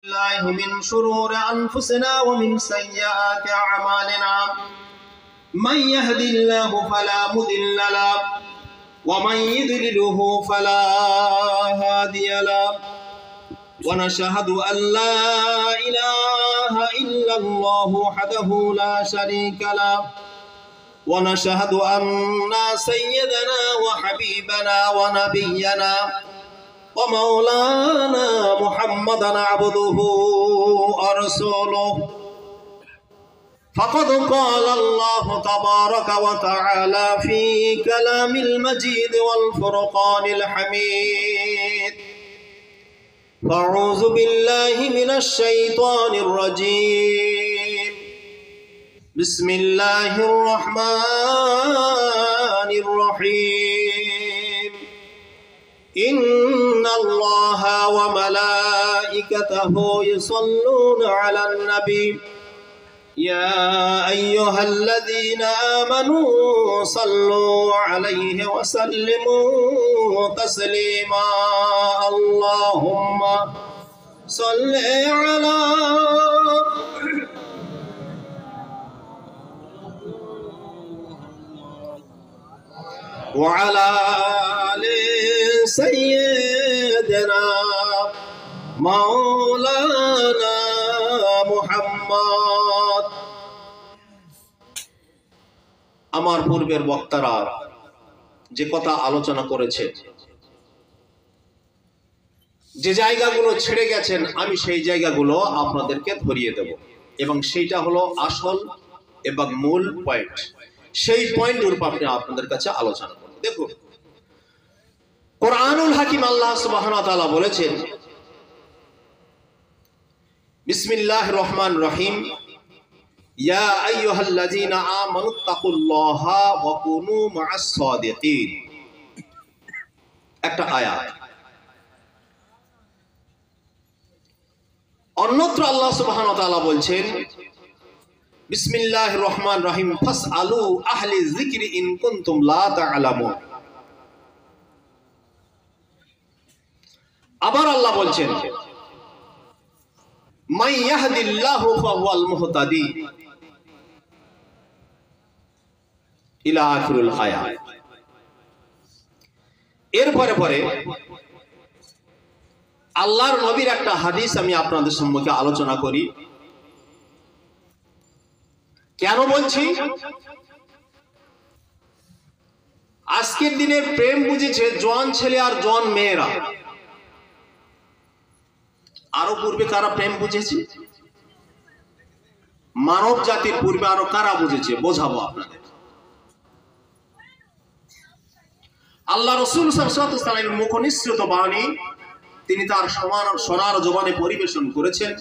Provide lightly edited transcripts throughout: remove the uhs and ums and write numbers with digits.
الله من شرور أنفسنا ومن سيئات أعمالنا من يهد الله فلا مضل له ومن يضلله فلا هادي له ونشهد أن لا إله إلا الله وحده لا شريك له ونشهد أن سيدنا وحبيبنا ونبينا ومولانا محمدا عبده ورسوله فقد قال الله تبارك وتعالى في كلام المجيد والفرقان الحميد فأعوذ بالله من الشيطان الرجيم بسم الله الرحمن الرحيم إن الله وملائكته يصلون على النبي يا أيها الذين آمنوا صلوا عليه وسلموا تسليما اللهم صل على وعلى آل سيدنا مولانا محمد আমার পূর্বের বক্তারা যে কথা আলোচনা করেছে, যে জায়গাগুলো ছেড়ে গেছেন আমি সেই জায়গাগুলো আপনাদেরকে ধরিয়ে দেব এবং সেইটা হলো আসল এবং মূল পয়েন্ট। সেই পয়েন্টের উপর আপনাদের কাছে আলোচনা করব। দেখুন, কোরআনুল হাকিম আল্লাহ সুবহানাহু ওয়া তাআলা বলেছেন, বিসমিল্লাহির রহমানির রহিম, ইয়া আইয়ুহাল্লাযীনা আমানুত্তাকুল্লাহা ওয়া কুনু মা'আস সাদিকিন। একটা আয়াত। অন্যত্র আল্লাহ সুবহানাহু ওয়া তাআলা বলছেন, বিসমিল্লাহির রহমানির রহিম, ফাসআলু আহলি যিকরি ইন কুনতুম লা তা'লামুন। আবার আল্লাহ বলছেন, মান ইয়াহদিল্লাহু ফাহুয়াল মুহতাদি ইলা আখিরুল আয়াত। এরপরে পরে আল্লাহর নবীর একটা হাদিস আমি আপনাদের সম্মুখে আলোচনা করি। কেন বলছি? আজকের দিনের প্রেম বুঝেছে জোয়ান ছেলে আর জোয়ান মেয়েরা। আরো পূর্বে কারা প্রেম বুঝেছে? মানব জাতির পূর্বে আরো কারা বুঝেছে? বোঝাবো আপনাদের। আল্লাহ রাসূল সাল্লাল্লাহু আলাইহি ওয়াসাল্লামের মুখনিসৃত বাণী তিনি তার সোনার জবানে পরিবেশন করেছেন।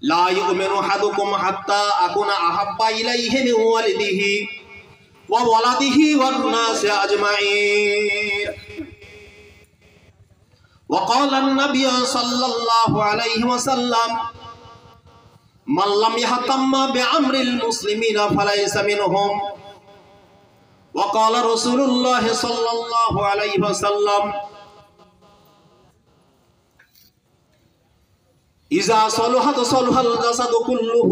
লা ইউমিনু আহাদুকুম হাত্তা আকুনা আহাব্বা ইলাইহি মিন ওয়ালিদিহি ওয়া ওয়ালাদিহি ওয়ান নাসি আজমাইন। وقال النبي صلى الله عليه وسلم من لم يهتم بأمر المسلمين فليس منهم. وقال رسول الله صلى الله عليه وسلم إذا صلحت صلح الجسد كله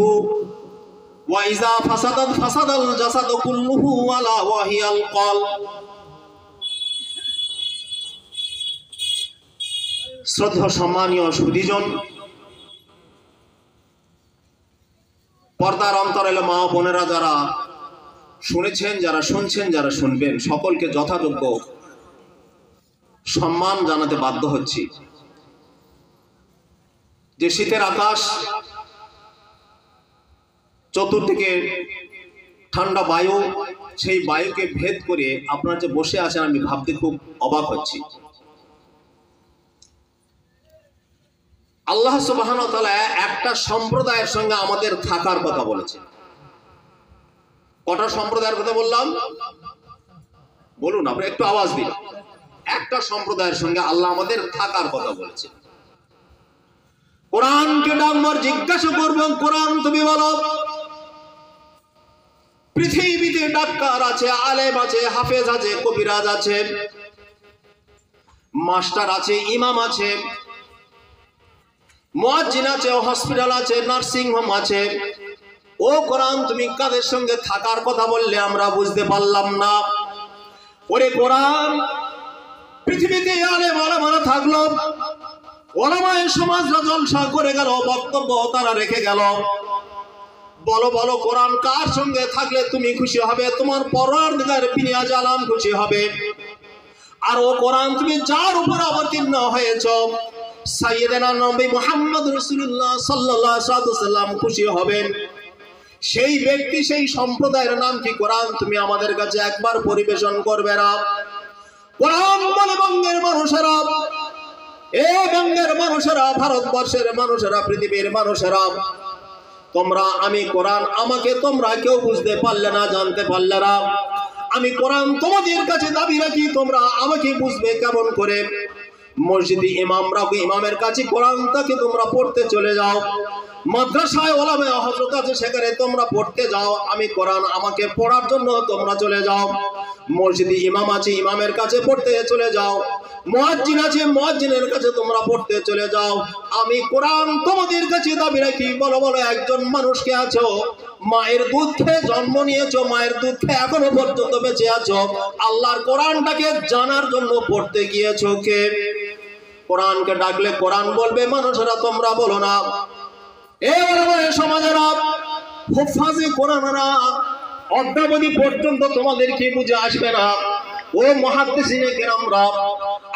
وإذا فسدت فسد الجسد كله ولا وهي القلب. শ্রদ্ধা সম্মানীয় সুধীজন, পর্দার অন্তরালে মা বোনেরা যারা শুনেছেন, যারা শুনছেন, যারা শুনবেন, সকলকে যথাযোগ্য সম্মান জানাতে বাধ্য হচ্ছি। যে শীতের আকাশ, চতুর্দিকে ঠান্ডা বায়ু, সেই বায়ুকে ভেদ করে আপনারা যে বসে আছেন আমি ভাবতে খুব অবাক হচ্ছি। আল্লাহ সুবহানাহু ওয়া তাআলা একটা সম্প্রদায়ের সঙ্গে আমাদের থাকার কথা বলেছেন। কটা সম্প্রদায়ের কথা বললাম? বলুন, আপনি একটু আওয়াজ দিন। একটা সম্প্রদায়ের সঙ্গে আল্লাহ আমাদের থাকার কথা বলেছেন। কোরআনকে ডাকবার জিজ্ঞাসা করবেন, কোরআন তুমি বলো। পৃথিবীতে ডাক্তার আছে, আলেম আছে, হাফেজ আছে, কবিরাজ আছে, মাস্টার আছে, ইমাম আছে, মুয়াজ্জিন আছে, হসপিটাল আছে, নার্সিং হোম আছে। ও কোরআন, তুমি কাদের সঙ্গে থাকার কথা বললে আমরা বুঝতে পারলাম না। ওরে কোরআন, পৃথিবীতে আলেম ওলামারা থাকলো, ওলামায়ে সমাজরা জলসা করে গেল, বক্তব্য তারা রেখে গেল। বলো বলো, কোরআন কার সঙ্গে থাকলে তুমি খুশি হবে? তোমার পরওয়ারদিগার বিনিয়াজ আলম খুশি হবে। আর ও কোরআন, তুমি যার উপর অবতীর্ণ হয়েছ, সাইয়েদেনা নবী মুহাম্মদ রাসূলুল্লাহ সাল্লাল্লাহু আলাইহি ওয়াসাল্লাম খুশি হবেন। সেই ব্যক্তি, সেই সম্প্রদায়ের নাম কি? কোরআন তুমি আমাদের কাছে একবার পরিবেশন করবে না? কোরআন বলে, বঙ্গের মানুষেরা, এ বঙ্গের মানুষেরা, ভারতবর্ষের মানুষেরা, পৃথিবীর মানুষেরা, তোমরা, আমি কোরআন, আমাকে তোমরা কেউ বুঝতে পারলে না, জানতে পারলে না। আমি কোরআন তোমাদের কাছে দাবি রাখি, তোমরা আমাকে বুঝবে কেমন করে? মসজিদে ইমামরা, ইমামের কাছে কোরআনটাকে তোমরা পড়তে চলে যাও। মাদ্রাসায় ওলামায়ে হযরত আছে, সেখানে তোমরা পড়তে যাও। আমি কোরআন, আমাকে পড়ার জন্য তোমরা চলে যাও। মসজিদে ইমাম আছে, ইমামের কাছে পড়তে চলে যাও। মুয়াজ্জিন আছে, মুয়াজ্জিনের কাছে তোমরা পড়তে চলে যাও। আমি কোরআন তোমাদের কাছে দাবি রাখি। বলো বলো, একজন মানুষকে আছো, মায়ের দুধ খেয়ে জন্ম নিয়েছো, মায়ের দুধ খেয়ে এখনো পর্যন্ত বেঁচে আছো, আল্লাহর কোরআনটাকে জানার জন্য পড়তে গিয়েছো কে? কোরআনকে ডাকলে কোরআন বলবে, মানুষেরা তোমরা বলো না। এ ওলামায়ে সমাজেরা, হুফাজে কোরআনরা, অদ্যাবধি পর্যন্ত তোমাদেরকে বুঝে আসবে না। ও মুহাদ্দিসিনে কেরামরা,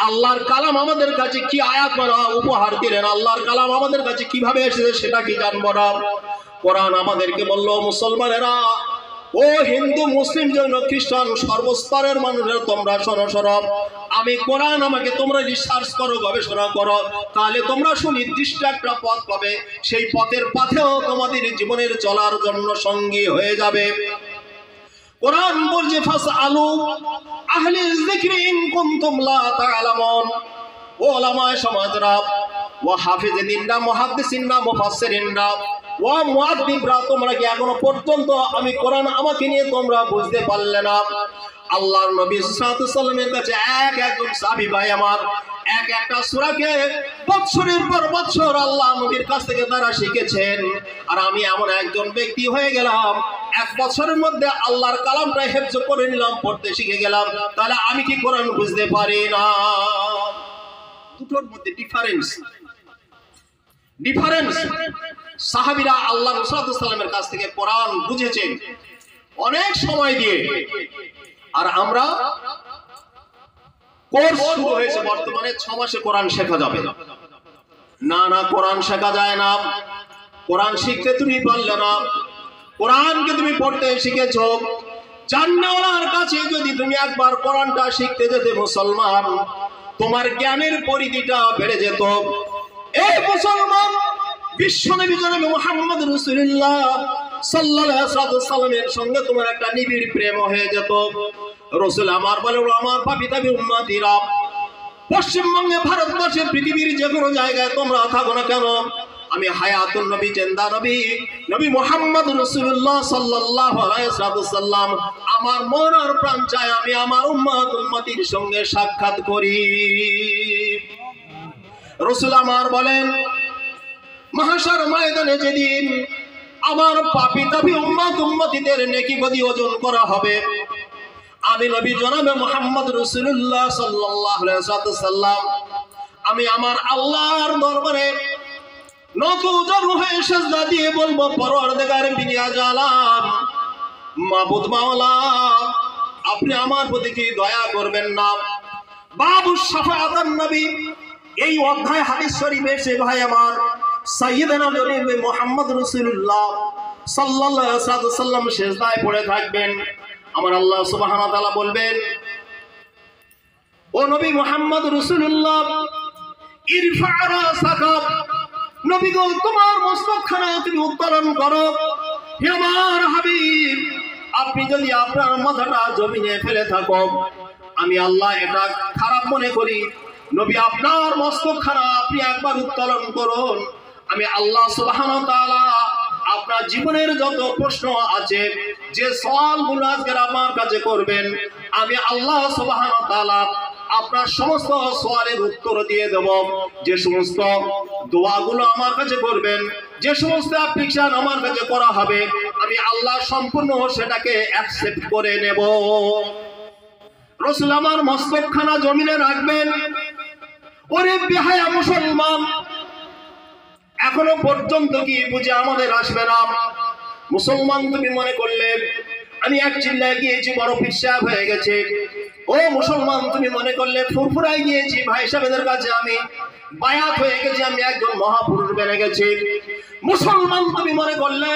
আল্লাহর কালাম আমাদের কাছে কি আয়াত মারা উপহার দিলেন, আল্লাহর কালাম আমাদের কাছে কিভাবে এসেছে সেটা কি জানবো না? কোরআন আমাদেরকে বলল, মুসলমানেরা, ও হিন্দু, মুসলিম, জৈন, খ্রিস্টান, সর্বস্তরের মানুষেরা, তোমরা শোনো শোনো, আমি কোরআন, আমাকে তোমরা রিসার্চ করো, গবেষণা করো, তাহলে তোমরা সুনির্দিষ্ট একটা পথ পাবে। সেই পথের পথেও তোমাদের জীবনের চলার জন্য সঙ্গী হয়ে যাবে। কোরআন বলছে, ফাসআলু আহলিল যিকরি ইন কুনতুম লা তা'লামুন। ওলামায়ে সমাজরা, ওয়া হাফিজিনরা, মুহাদ্দিসিনরা, মুফাসসিরিনরা, ওয়া মুআদ্দিবরা, তোমরা কি এখনো পর্যন্ত আমি কোরআন, আমাকে নিয়ে তোমরা বুঝতে পারলে না? আল্লাহর নবী সাল্লাল্লাহু আলাইহি ওয়াসাল্লামের কাছে একজন সাহাবী ভাই আমার এক একটা সূরাকে বছরের পর বছর আল্লাহ নবীর কাছ থেকে তারা শিখেছেন। আর আমি এমন একজন ব্যক্তি হয়ে গেলাম, এক বছরের মধ্যে আল্লাহর কালামটা হেফজ করে নিলাম, পড়তে শিখে গেলাম। তাহলে আমি কি কোরআন বুঝতে পারি না? দুটোর মধ্যে ডিফারেন্স। সাহাবীরা আল্লাহ রাসূল সাল্লাল্লাহু আলাইহি ওয়াসাল্লামের কাছ থেকে কোরআন বুঝেছেন অনেক সময় দিয়ে। আর আমরা, কোর্স শুরু হয়েছে বর্তমানে, 6 মাসে কোরআন শেখা যাবে না। না, কোরআন শেখা যায় না। কোরআন শিখতে তুমি পারলে না, কোরআনকে তুমি পড়তে শিখেছো। জান্নাওয়ালার কাছে যদি তুমি একবার কোরআনটা শিখতে যেতে মুসলমান, তোমার জ্ঞানের পরিধিটা বেড়ে যেত। এই মুসলমান, বিশ্বনবী জনাব মুহাম্মদ রাসূলুল্লাহ সাল্লাল্লাহু আলাইহি ওয়াসাল্লামের সঙ্গে তোমার একটা নিবিড় প্রেম হয়ে যেত। রাসূল আমার বলে, আমার পাপী দাবি উম্মতিরা, পশ্চিমবঙ্গে, ভারতবর্ষে, পৃথিবীর যে কোনো জায়গায় তোমরা থাকো না কেন, আমি হায়াতুন নবী, জিন্দা নবী, নবী মুহাম্মদ রাসূলুল্লাহ সাল্লাল্লাহু আলাইহি ওয়াসাল্লাম, আমার মন আর প্রাণ চায় আমি আমার উম্মতির সঙ্গে সাক্ষাৎ করি। রাসূল আমার বলেন, মাহশার ময়দানে যেদিন আমার পাপী দাবি উম্মতিদের নেকি বদি ওজন করা হবে, আমি নবী জনাবে মুহাম্মদ রাসূলুল্লাহ সাল্লাল্লাহু আলাইহি ওয়াসাল্লাম, আমি আমার আল্লাহর দরবারে নতজান হয়ে সিজদা দিয়ে বলবো, পরওয়ারদিগার বিনিয়াজ আলম, মাবুদ মাওলা, আপনি আমার প্রতি কি দয়া করবেন না? বাবু শাফাআতুন নবী, এই অধ্যায় হাদিস শরীফে এসে ভাই আমার, সাইয়্যিদানা নবী মুহাম্মদ রাসূলুল্লাহ সাল্লাল্লাহু আলাইহি ওয়াসাল্লাম সিজদায় পড়ে থাকবেন। আমার আল্লাহ সুবহানাহু ওয়া তাআলা বলবেন, ও নবী মুহাম্মদ রাসূলুল্লাহ, ইরফা রাসাকা, নবী গো, তোমার মস্তকখানা তুমি উত্তোলন করো। হে আমার হাবিব, আপনি যদি আপনার মাথাটা জমিনে ফেলে থাকো, আমি আল্লাহ এটা খারাপ মনে করি। নবী, আপনার মস্তকখানা আপনি একবার উত্তোলন করুন। আমি আল্লাহ সুবহানাহু ওয়া তাআলা আপনার জীবনের যত প্রশ্ন আছে, যে সওয়ালগুলো আজকে আমার কাছে করবেন, আমি আল্লাহ সুবহানাহু ওয়া তাআলা আপনার সমস্ত সওয়ালের উত্তর দিয়ে দেব। যে সমস্ত দোয়াগুলো আমার কাছে করবেন, যে সমস্ত অ্যাপ্লিকেশন আমার কাছে করা হবে, আমি আল্লাহ সম্পূর্ণ সেটাকে অ্যাকসেপ্ট করে নেব। রাসূল আমার মস্তকখানা জমিনে রাখবেন। ওরে বেহায়া মুসলমান, এখনো পর্যন্ত কি বুঝে আমাদের আসবে না? মুসলমান তুমি মনে করলে আমি এক চিল্লায় গিয়েছি, বড় পীর সাহেব হয়ে গেছে। ও মুসলমান তুমি মনে করলে ফুরফুরায় গিয়েছি, ভাই সাহেবদের কাছে আমি বায়াত হয়ে গেছি, আমি একজন মহাপুরুষ বেড়ে গেছি। মুসলমান তুমি মনে করলে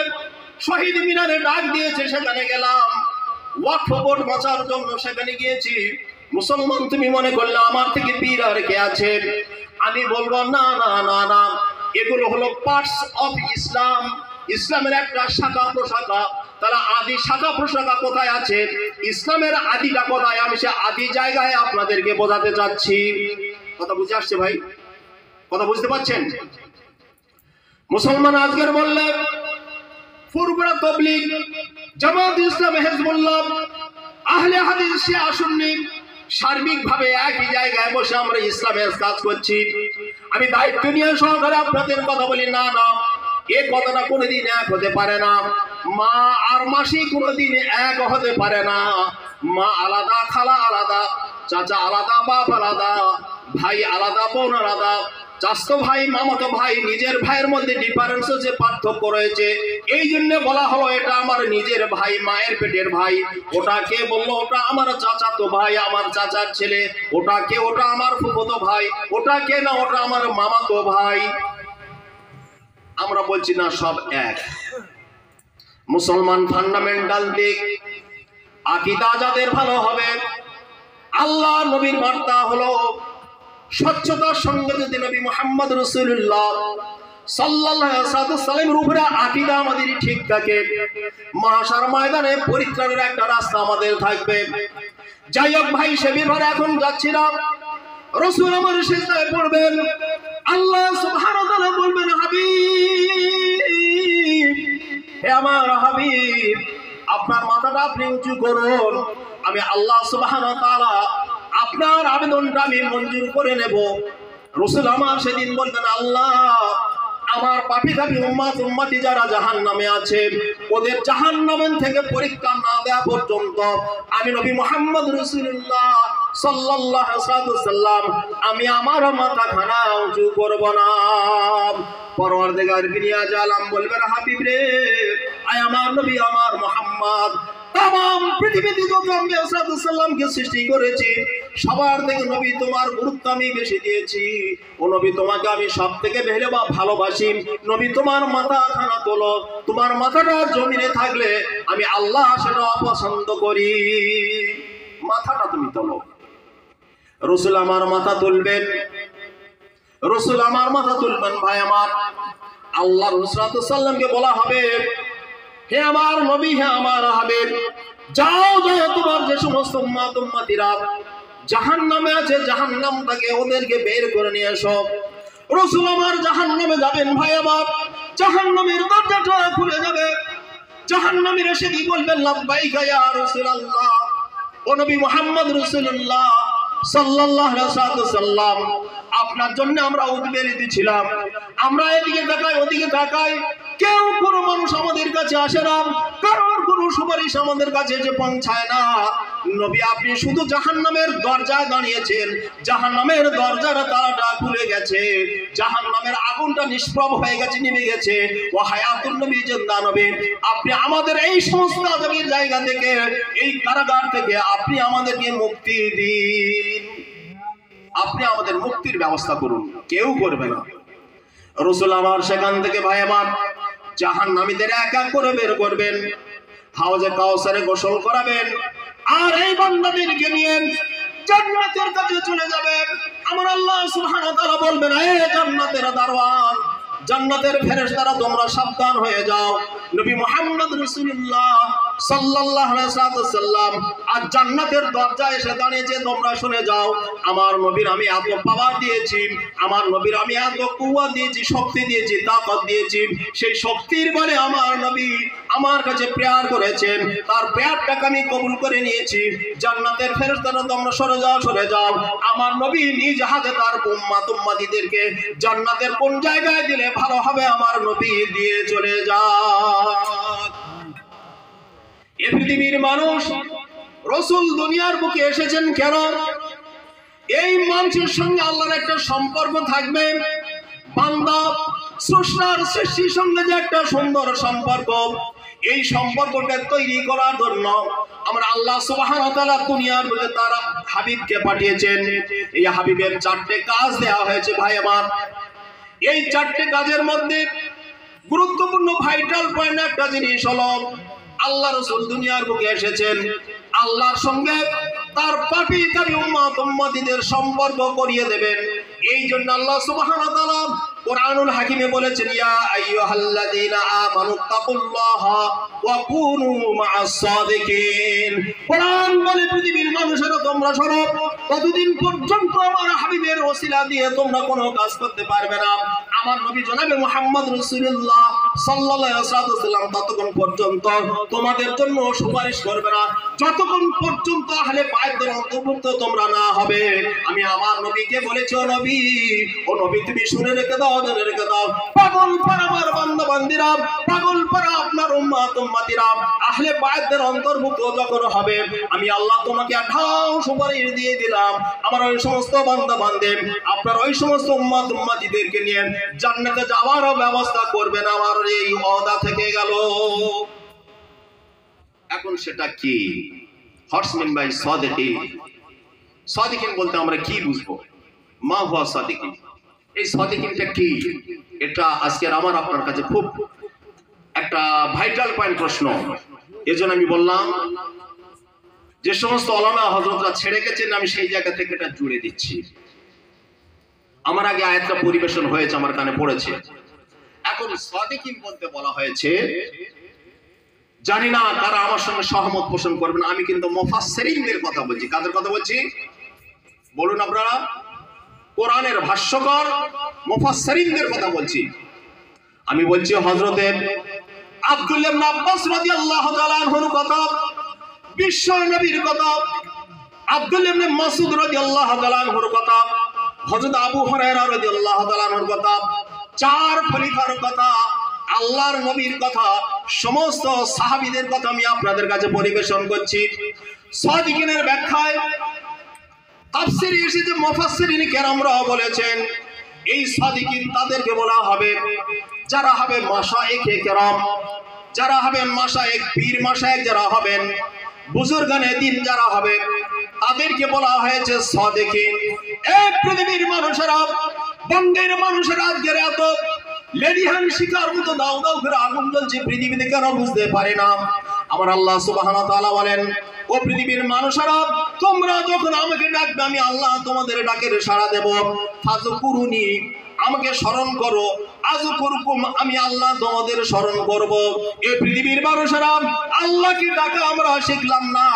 শহীদ মিনারে ডাক দিয়েছে, সেখানে গেলাম। ওয়াকফ বোর্ড বাঁচার জন্য সেখানে গিয়েছি। মুসলমান তুমি মনে করলে আমার থেকে পীর আর কে আছে? আমি বলবো না না না না, এগুলো হলো পার্টস অফ ইসলাম। ইসলামের একটা শাখা প্রশাখা। তারা আদি শাখা প্রশাখা কোথায় আছে, ইসলামের আদিটা কোথায়, আমি সে আদি জায়গায় আপনাদেরকে বোঝাতে চাচ্ছি। কথা বুঝে আসছে ভাই? কথা বুঝতে পারছেন? মুসলমান আজকের বললেন ফুরফুরা তাবলীগ, জামাত ইসলাম, হিজবুল্লাহ, আহলে হাদিস, শিয়া সুন্নি সার্বিকভাবে একই জায়গায় বসে আমরা ইসলামের কাজ করছি। আমি দায়িত্ব নিয়ে সহকারে আপনাদের কথা বলি, না না, এই কথাটা কোনোদিন এক হতে পারে না। মা আর মাসি কোনোদিন এক হতে পারে না। মা আলাদা, খালা আলাদা, চাচা আলাদা, বাপ আলাদা, ভাই আলাদা, বোন আলাদা, চাচতো ভাই, মামাতো ভাই, নিজের ভাইয়ের মধ্যে ডিফারেন্স আছে, পার্থক্য রয়েছে। এই জন্য বলা হলো এটা আমার নিজের ভাই, মায়ের পেটের ভাই। ওটা কে বললো ওটা আমার চাচাতো ভাই, আমার চাচার ছেলে। ওটা কে? ওটা আমার ফুফুতো ভাই। ওটা কে? না, ওটা আমার মামাতো ভাই। আমরা বলছি না, সব এক। মুসলমান ফান্ডামেন্টাল দিক, আকীদা যাদের ভালো হবে, আল্লাহ নবীর বার্তা হলো স্বচ্ছতার সঙ্গে যদি নবী মুহাম্মদ রাসূলুল্লাহ সাল্লাল্লাহু আলাইহি ওয়াসাল্লামের উপরে আকীদা আমাদের ঠিক থাকে, মাহশার ময়দানে পরিত্রাণের একটা রাস্তা আমাদের থাকবে। যাই হোক ভাই, সে বিভাগে এখন যাচ্ছি না। রাসূল আমার সিজদায় পড়বেন, আল্লাহ সুবহানাহু ওয়া তাআলা বলবেন, হাবিব, হে আমার হাবিব, আপনার মাথাটা আপনি উঁচু করুন। আমি আল্লাহ সুবহানাহু ওয়া তাআলা আপনার আবেদনটা আমি মঞ্জুর করে নেব। রাসূল আমার সেদিন বলবেন, আল্লাহ, আমার পাপী দাবি উম্মতি যারা জাহান্নামে আছে, ওদের জাহান্নাম থেকে পরীক্ষা না দেওয়া পর্যন্ত আমি নবী মুহাম্মদ রাসূলুল্লাহ সাল্লাল্লাহু আলাইহি ওয়াসাল্লাম আমি আমার মাথাখানা উঁচু করব না। পরওয়ারদিগার বিনিয়া জালাম বলবেন, হাবিব রে, আয় আমার নবী, আমার মুহাম্মদ, তাম পৃথিবীতে যত আম্বিয়া সাল্লাল্লাহু সৃষ্টি করেছি, সবার থেকে নবী তোমার গুরুত্ব আমি বেশি দিয়েছি। ও নবী, তোমাকে আমি সব থেকে ভালোবাসি। নবী, তোমার মাথাখানা তোলো। তোমার মাথাটা জমিনে থাকলে আমি আল্লাহ সেটা অপছন্দ করি। মাথাটা তুমি তোলো। রাসূল আমার মাথা তুলবেন। রাসূল আমার মাথা তুলবেন। ভাই আমার, আল্লাহ রাসূল সাল্লাল্লাহু আলাইহি ওয়াসাল্লামকে বলা হবে, হে আমার নবী, হে আমার হাবিব, যাও যাও, তোমার যে সমস্ত উম্মতিরা জাহান্নামে আছে, জাহান্নাম থেকে ওদেরকে বের করে নিয়ে এসো। রাসূল আমার জাহান্নামে যাবেন। ভাই আমার, জাহান্নামের দরজাটা খুলে যাবে। জাহান্নামীর এসে কি বলবেন, লাব্বাইকা ইয়া রাসূলুল্লাহ, ও নবী মুহাম্মদ রাসূলুল্লাহ সাল্লাল্লাহু আলাইহি ওয়াসাল্লাম, আপনার জন্য আমরা উদ্বেলিত ছিলাম। আমরা এদিকে তাকাই, ওদিকে তাকাই, কেউ কোনো মানুষ আমাদের কাছে আসে না, কারোর কোনো সুপারিশ আমাদের কাছে যে পৌঁছায় না। নবী, আপনি শুধু জাহান্নামের দরজায় দাঁড়িয়েছেন, জাহান্নামের দরজার তালাটা খুলে গেছে, জাহান্নামের আগুনটা নিষ্প্রভ হয়ে গেছে, নিভে গেছে। ও হায়াতুন নবী, জিন্দা নবী, আপনি আমাদের এই সমস্ত আযাবের জায়গা থেকে, এই কারাগার থেকে আপনি আমাদেরকে মুক্তি দিন। আপনি আমাদের মুক্তির ব্যবস্থা করুন। কেউ করবে না। রাসূল আমার সেখান থেকে ভাই আমার জাহান্নামীদের এক এক করে বের করবেন, হাউজে কাউসারে গোসল করাবেন, আর এই বান্দাদেরকে নিয়ে জান্নাতের কাছে চলে যাবেন। আমার আল্লাহ সুবহানাহু ওয়া তাআলা বলবেন, হে জান্নাতের দারওয়ান, জান্নাতের ফেরেশতারা, তোমরা সাবধান হয়ে যাও। নবী মুহাম্মদ রাসূলুল্লাহ সাল্লাল্লাহু আলাইহি ওয়াসাল্লাম আর জান্নাতের দরজায় এসে দাঁড়িয়েছে। তোমরা শুনে যাও, আমার নবীর আমি এত পাওয়ার দিয়েছি, আমার নবীর আমি এত কুওয়াত দিয়েছি, শক্তি দিয়েছি, তাকত দিয়েছি। সেই শক্তির বলে আমার নবী আমার কাছে প্রেয়ার করেছেন, তার প্রেয়ারটাকে আমি কবুল করে নিয়েছি। জান্নাতের ফেরেশতারা তোমরা সরে যাও, সরে যাও। আমার নবী নিজ হাতে তার উম্মতদেরকে জান্নাতের কোন জায়গায় দিলে ভালো হবে আমার নবী দিয়ে চলে যাক। এ পৃথিবীর মানুষ, রাসূল দুনিয়ার বুকে এসেছেন কেন? এই মানুষের সঙ্গে আল্লাহর একটা সম্পর্ক থাকবে। বান্দা স্রষ্টার সৃষ্টির সঙ্গে যে একটা সুন্দর সম্পর্ক, এই সম্পর্কটা তৈরি করার জন্য আমরা আল্লাহ সুবহানাহু ওয়া তাআলা দুনিয়ার বুকে তার হাবিবকে পাঠিয়েছেন। এই হাবিবের 4টে কাজ দেওয়া হয়েছে ভাই আমার। এই 4টে কাজের মধ্যে গুরুত্বপূর্ণ ভাইটাল পয়েন্ট একটা জিনিস হলো, আল্লাহ রাসূল দুনিয়ার বুকে এসেছেন আল্লাহর সঙ্গে তার পাপী কাবি উম্মতদের সম্পর্ক করিয়ে দেবেন। এই জন্য আল্লাহ সুবহানাহু ওয়া তাআলা কোরআনুল হাকিমে বলেছেন, ইয়া আইয়ুহাল্লাযীনা আমানুত্তাকুল্লাহা ওয়া কুনু মা'আস সাদিকিন। কোরআন বলে পৃথিবীর মানুষেরা তোমরা শোনো, ততদিন পর্যন্ত আমার হাবিবের ওসিলা দিয়ে তোমরা কোনো কাজ করতে পারবে না। আমার নবী জনাবে মুহাম্মদ রাসূলুল্লাহ সাল্লাল্লাহু আলাইহি ওয়াসাল্লাম ততক্ষণ পর্যন্ত তোমাদের জন্য সুপারিশ করবে না, যতক্ষণ পর্যন্ত আহলে বাইতের অন্তর্ভুক্ত তোমরা না হবে। আমি আমার নবীকে বলেছি, ও নবী তুমি শুনে রেখে দাও, জেনে রেখে দাও, পাগল পারা আমার বান্দা বান্দিরা, পাগল পারা আপনার উম্মতিরা আহলে বাইতের অন্তর্ভুক্ত যখন হবে, আমি আল্লাহ তোমাকে আঠাও সুপারিশ দিয়ে দিলাম। আমার ওই সমস্ত বান্দা বান্দে আপনার ওই সমস্ত উম্মতিদেরকে নিয়ে জান্নাতে যাওয়ার ব্যবস্থা করবেন। আমার এই ওয়াদা থেকে গেল। এখন সেটা কি? হর্সমিন ভাই সাদিকিন। সাদিকিন বলতে আমরা কি বুঝবো? মা হুয়া সাদিকিন। এই সাদিকিনটা কি? এটা আজকের আমার আপনার কাছে খুব একটা ভাইটাল পয়েন্ট প্রশ্ন। এজন্য আমি বললাম যে সমস্ত ওলামা হযরতরা ছেড়ে গেছেন, আমি সেই জায়গা থেকে এটা জুড়ে দিচ্ছি। আমার আগে আয়াতটা পরিবেশন হয়েছে, আমার কানে পড়েছে। এখন সাদিকিন বলতে বলা হয়েছে, জানি না তারা আমার সঙ্গে সহমত পোষণ করবেন, আমি কিন্তু মুফাসসিরিনদের কথা বলছি। কাদের কথা বলছি বলুন আপনারা? কোরআনের ভাষ্যকার মুফাসসিরিনদের কথা বলছি। আমি বলছি হযরতে আব্দুল্লাহ ইবনে আব্বাস রাদিয়াল্লাহু তাআলা আনহুর কথা, বিশ্ব নবীর কথা, আব্দুল্লাহ ইবনে মাসউদ রাদিয়াল্লাহু তাআলা আনহুর কথা, হযরত আবু হুরায়রা রাদিয়াল্লাহু তাআলা আনহুর কথা, 4 খলিফার কথা, আল্লাহর নবীর কথা, সমস্ত সাহাবীদের কথা আমি আপনাদের কাছে পরিবেশন করছি। সাদিকিনের ব্যাখ্যায় তাফসীরে এসেছে, মুফাসসিরিন কেরামরা বলেছেন এই সাদিকিন তাদেরকে বলা হবে যারা হবে মাশায়েখে কেরাম, যারা হবেন মাশায়েখ, পীর মাশায়েখ যারা হবেন, বুজুর্গানে দিন যারা হবে, তাদেরকে বলা হয়েছে সাদিকিন। এই পৃথিবীর মানুষেরা, বঙ্গের মানুষেরা আজকের এত লেলিহান শিকার মতো দাও দাও করে আগুন জ্বলছে পৃথিবীতে, কেন বুঝতে পারে না? আমার আল্লাহ সুবহানাহু ওয়া তাআলা বলেন, ও পৃথিবীর মানুষেরা তোমরা যখন আমাকে ডাকবে আমি আল্লাহ তোমাদের ডাকের সাড়া দেব। ফাযকুরুনি, আমাকে স্মরণ করো, আযকুরকুম, আমি আল্লাহ তোমাদের স্মরণ করব। এই পৃথিবীর মানুষেরা আল্লাহকে ডাকা আমরা শিখলাম না,